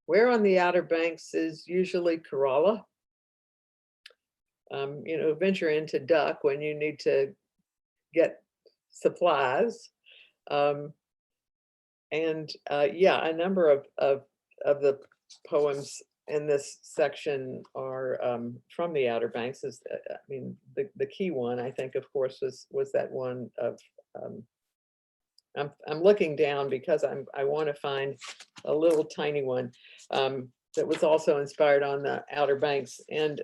Where on the Outer Banks is usually Kerala. You know, venture into Duck when you need to get supplies. Yeah, a number of the poems in this section are from the Outer Banks. I mean, the key one, I think, of course, was that one of I'm looking down because I want to find a little tiny one that was also inspired on the Outer Banks. And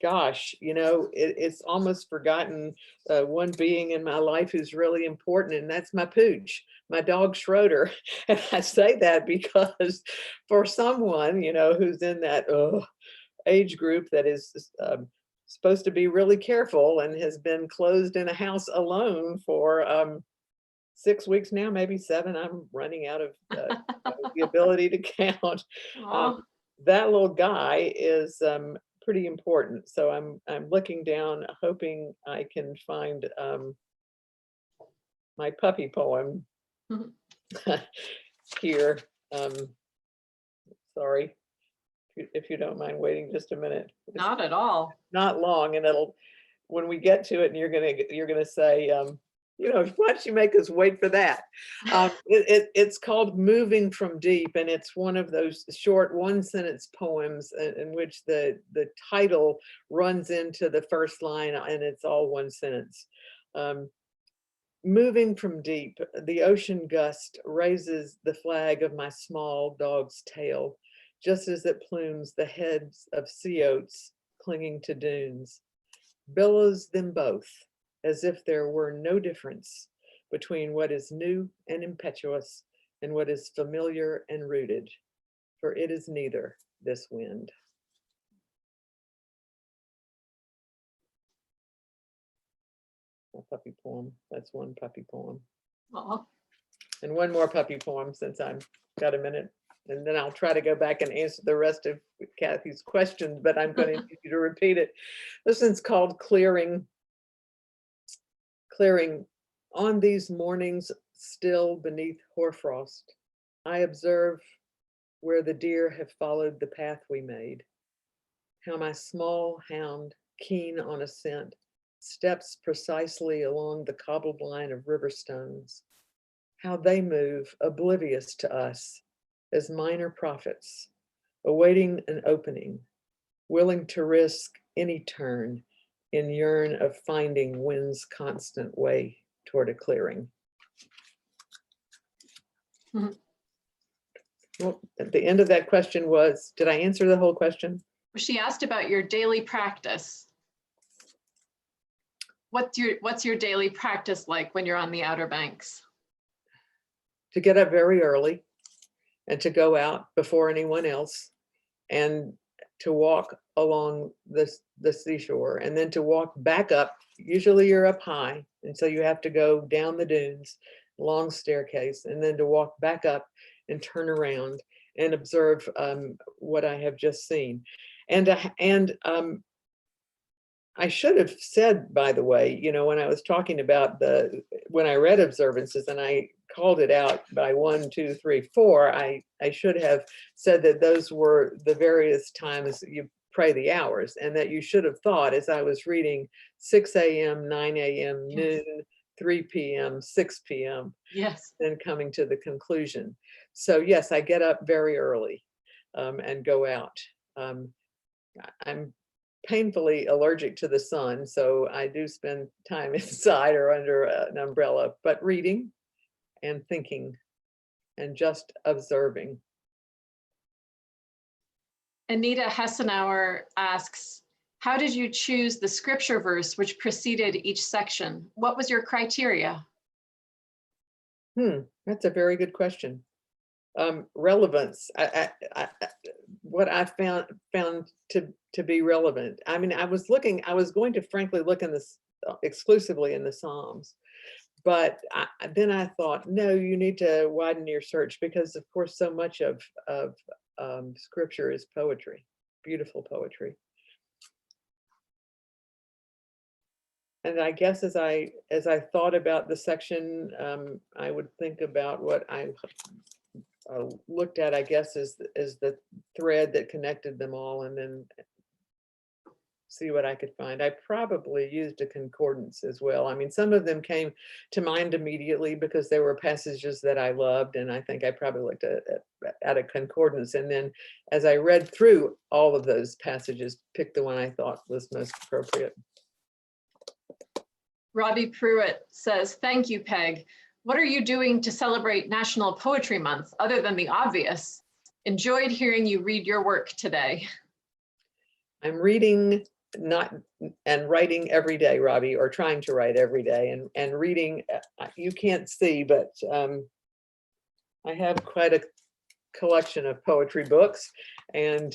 gosh, you know, it's almost forgotten one being in my life who's really important, and that's my pooch, my dog Schroeder. And I say that because for someone, you know, who's in that age group that is supposed to be really careful and has been closed in a house alone for 6 weeks now, maybe 7. I'm running out of the ability to count. That little guy is pretty important. So I'm looking down, hoping I can find my puppy poem here. Sorry, if you don't mind waiting just a minute. Not at all. Not long, and it'll, when we get to it, and you're gonna say, you know, why don't you make us wait for that? It's called Moving from Deep, and it's one of those short 1-sentence poems in which the title runs into the first line, and it's all 1 sentence. Moving from deep, the ocean gust raises the flag of my small dog's tail, just as it plumes the heads of sea oats clinging to dunes, billows them both, as if there were no difference between what is new and impetuous and what is familiar and rooted, for it is neither, this wind. A puppy poem. That's one puppy poem. Aww. And one more puppy poem since I've got a minute. And then I'll try to go back and answer the rest of Kathy's questions, but I'm going to need you to repeat it. This one's called Clearing. Clearing. On these mornings still beneath hoarfrost, I observe where the deer have followed the path we made, how my small hound, keen on a scent, steps precisely along the cobbled line of river stones, how they move oblivious to us as minor prophets, awaiting an opening, willing to risk any turn in yearn of finding wind's constant way toward a clearing. Well, at the end of that question was, did I answer the whole question? She asked about your daily practice. What's your daily practice like when you're on the Outer Banks? To get up very early and to go out before anyone else and to walk along the seashore and then to walk back up. Usually you're up high, and so you have to go down the dunes, long staircase, and then to walk back up and turn around and observe what I have just seen. And I should have said, by the way, you know, when I was talking about when I read observances and I called it out by 1, 2, 3, 4, I should have said that those were the various times you pray the hours, and that you should have thought, as I was reading, 6 a.m., 9 a.m., Yes. noon, 3 p.m., 6 p.m., yes, then coming to the conclusion. So yes, I get up very early and go out. I'm painfully allergic to the sun, so I do spend time inside or under an umbrella, but reading and thinking and just observing. Anita Hessenauer asks, How did you choose the scripture verse which preceded each section? What was your criteria? That's a very good question. Relevance. What I found to be relevant. I mean, I was going to frankly look in this exclusively in the Psalms, but then I thought, no, you need to widen your search, because of course so much of scripture is poetry, beautiful poetry. And I guess as I thought about the section, I would think about what I looked at, I guess, as the thread that connected them all, and then see what I could find. I probably used a concordance as well. I mean, some of them came to mind immediately because there were passages that I loved, and I think I probably looked at a concordance, and then as I read through all of those passages, picked the one I thought was most appropriate. Robbie Pruitt says, thank you, Peg. What are you doing to celebrate National Poetry Month other than the obvious? Enjoyed hearing you read your work today. I'm reading and writing every day, Robbie, or trying to write every day, and reading. You can't see, but I have quite a collection of poetry books, and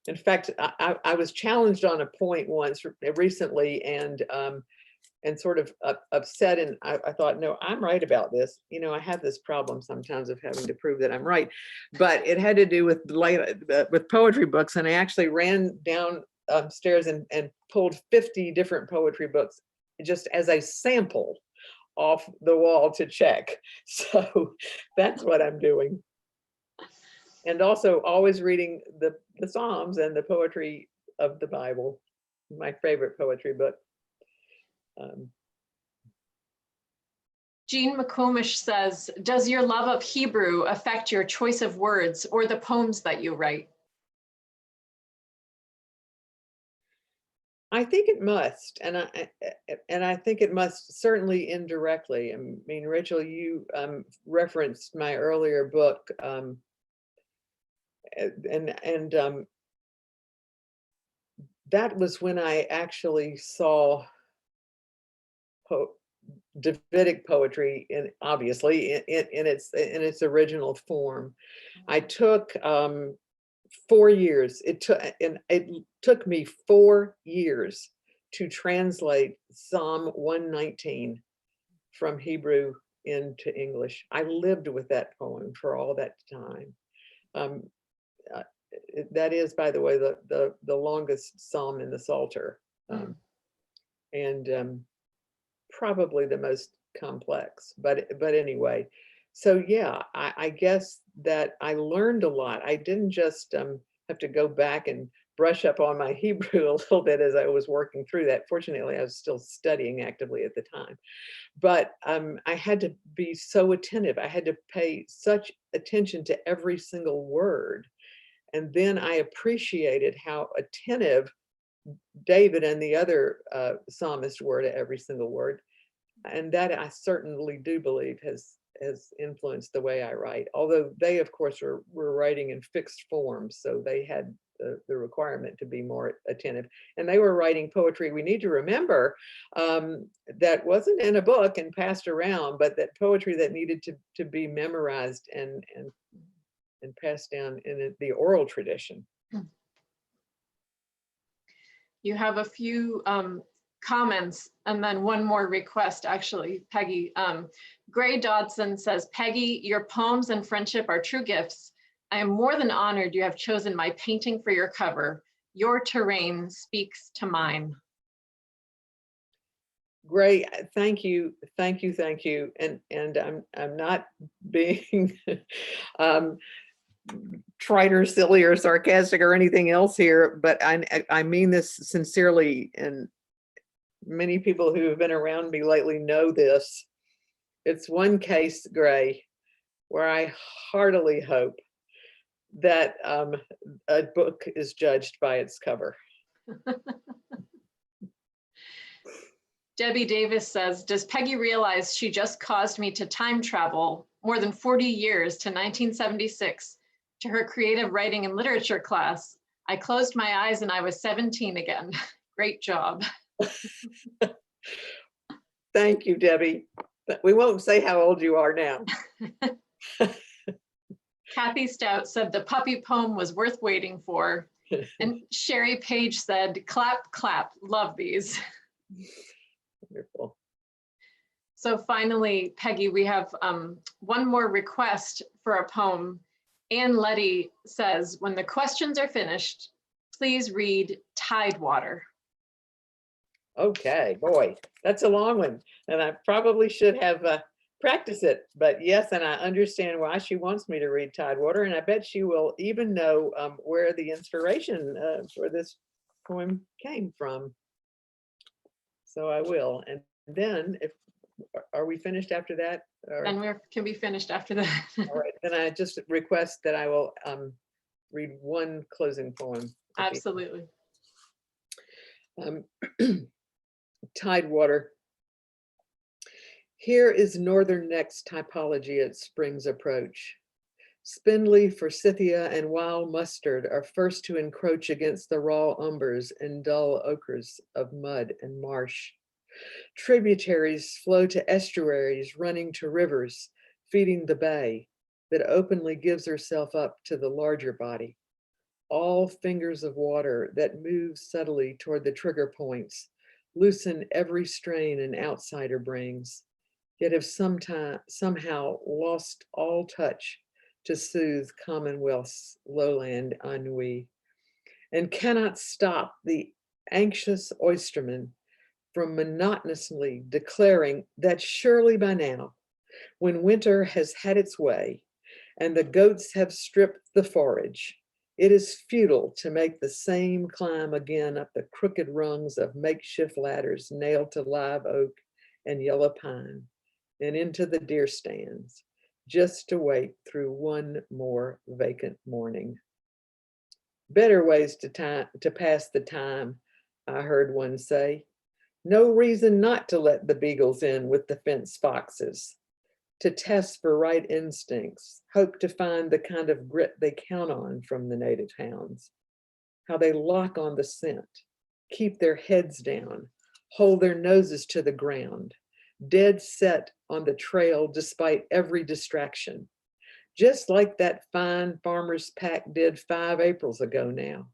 in fact, I was challenged on a point once recently, and sort of upset, and I thought, no, I'm right about this. You know, I have this problem sometimes of having to prove that I'm right, but it had to do with poetry books, and I actually ran downstairs and pulled 50 different poetry books just as a sample off the wall to check. So that's what I'm doing. And also always reading the Psalms and the poetry of the Bible, my favorite poetry book. Jean McComish says, does your love of Hebrew affect your choice of words or the poems that you write? I think it must, and I think it must certainly indirectly. I mean, Rachel, you referenced my earlier book, and that was when I actually saw Davidic poetry, obviously in its original form. I took 4 years. It took me 4 years to translate Psalm 119 from Hebrew into English. I lived with that poem for all that time. That is, by the way, the longest psalm in the Psalter, and probably the most complex. But anyway, so yeah, I guess that I learned a lot. I didn't just have to go back and brush up on my Hebrew a little bit as I was working through that. Fortunately, I was still studying actively at the time. But I had to be so attentive. I had to pay such attention to every single word. And then I appreciated how attentive David and the other psalmists were to every single word. And that I certainly do believe has influenced the way I write. Although they, of course, were writing in fixed forms, so they had the requirement to be more attentive. And they were writing poetry, we need to remember, that wasn't in a book and passed around, but that poetry that needed to be memorized and passed down in the oral tradition. You have a few comments and then one more request, actually, Peggy. Gray Dodson says, Peggy, your poems and friendship are true gifts. I am more than honored you have chosen my painting for your cover. Your terrain speaks to mine. Gray, thank you. And I'm not being trite or silly or sarcastic or anything else here, but I mean this sincerely, and many people who have been around me lately know this. It's one case, Gray, where I heartily hope that a book is judged by its cover. Debbie Davis says, does Peggy realize she just caused me to time travel more than 40 years to 1976 to her creative writing and literature class I closed my eyes and I was 17 again. Great job. Thank you, Debbie. But we won't say how old you are now. Kathy Stout said the puppy poem was worth waiting for. And Sherry Page said, clap, clap, love these. Wonderful. So finally, Peggy, we have one more request for a poem. Ann Letty says, when the questions are finished, please read Tidewater. Okay, boy, that's a long one. And I probably should have practiced it, but yes, and I understand why she wants me to read Tidewater, and I bet she will even know where the inspiration for this poem came from. So I will. And then, if are we finished after that? Or, And we can be finished after that. all right, then I just request that I will read one closing poem. Absolutely. Tidewater. Here is northern neck's typology at spring's approach. Spindly forsythia and wild mustard are first to encroach against the raw umbers and dull ochres of mud and marsh. Tributaries flow to estuaries running to rivers, feeding the bay that openly gives herself up to the larger body. All fingers of water that move subtly toward the trigger points loosen every strain an outsider brings, yet have somehow lost all touch to soothe Commonwealth's lowland ennui, and cannot stop the anxious oysterman from monotonously declaring that surely by now, when winter has had its way and the goats have stripped the forage, it is futile to make the same climb again up the crooked rungs of makeshift ladders nailed to live oak and yellow pine and into the deer stands, just to wait through one more vacant morning. Better ways to pass the time, I heard one say. No reason not to let the beagles in with the fence foxes, to test for right instincts, hope to find the kind of grit they count on from the native hounds, how they lock on the scent, keep their heads down, hold their noses to the ground, dead set on the trail despite every distraction, just like that fine farmer's pack did 5 Aprils ago now,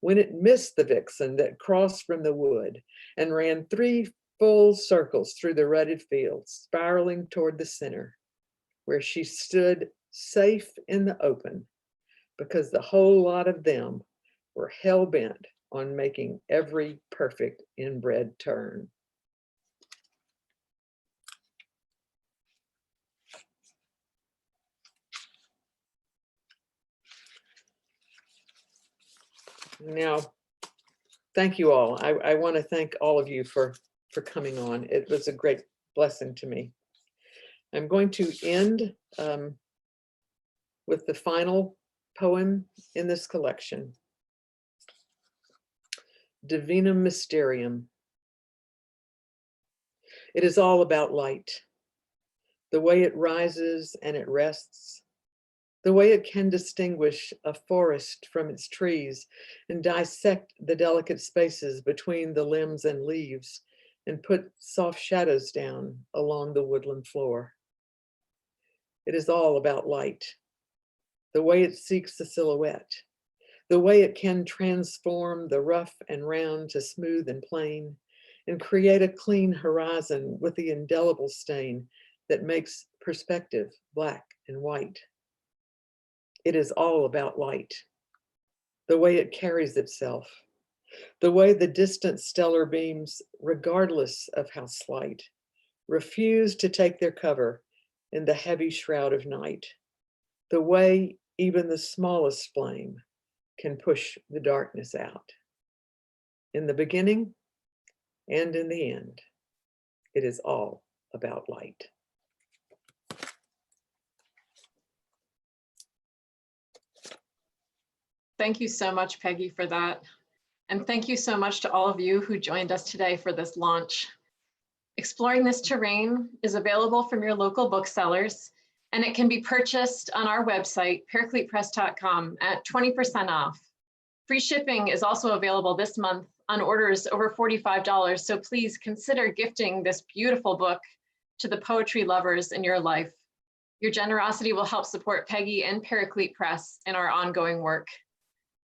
when it missed the vixen that crossed from the wood and ran 3 full circles through the rutted fields, spiraling toward the center, where she stood safe in the open, because the whole lot of them were hell-bent on making every perfect inbred turn. Now, thank you all. I want to thank all of you for coming on. It was a great blessing to me. I'm going to end with the final poem in this collection, Divinum Mysterium. It is all about light, the way it rises and it rests, the way it can distinguish a forest from its trees and dissect the delicate spaces between the limbs and leaves and put soft shadows down along the woodland floor. It is all about light, the way it seeks a silhouette, the way it can transform the rough and round to smooth and plain and create a clean horizon with the indelible stain that makes perspective black and white. It is all about light, the way it carries itself, the way the distant stellar beams, regardless of how slight, refuse to take their cover in the heavy shroud of night, the way even the smallest flame can push the darkness out. In the beginning and in the end, it is all about light. Thank you so much, Peggy, for that. And thank you so much to all of you who joined us today for this launch. Exploring This Terrain is available from your local booksellers, and it can be purchased on our website, paracletepress.com, at 20% off. Free shipping is also available this month on orders over $45, so please consider gifting this beautiful book to the poetry lovers in your life. Your generosity will help support Peggy and Paraclete Press in our ongoing work.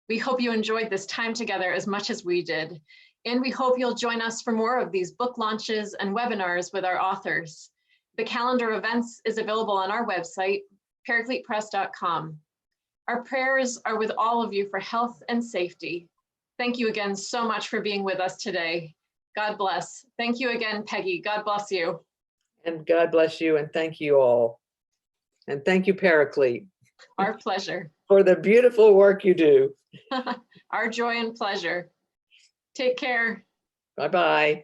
We hope you enjoyed this time together as much as we did, and we hope you'll join us for more of these book launches and webinars with our authors. The calendar of events is available on our website, paracletepress.com. Our prayers are with all of you for health and safety. Thank you again so much for being with us today. God bless. Thank you again, Peggy. God bless you. And God bless you, and thank you all. And thank you, Paraclete. Our pleasure. For the beautiful work you do. Our joy and pleasure. Take care. Bye-bye.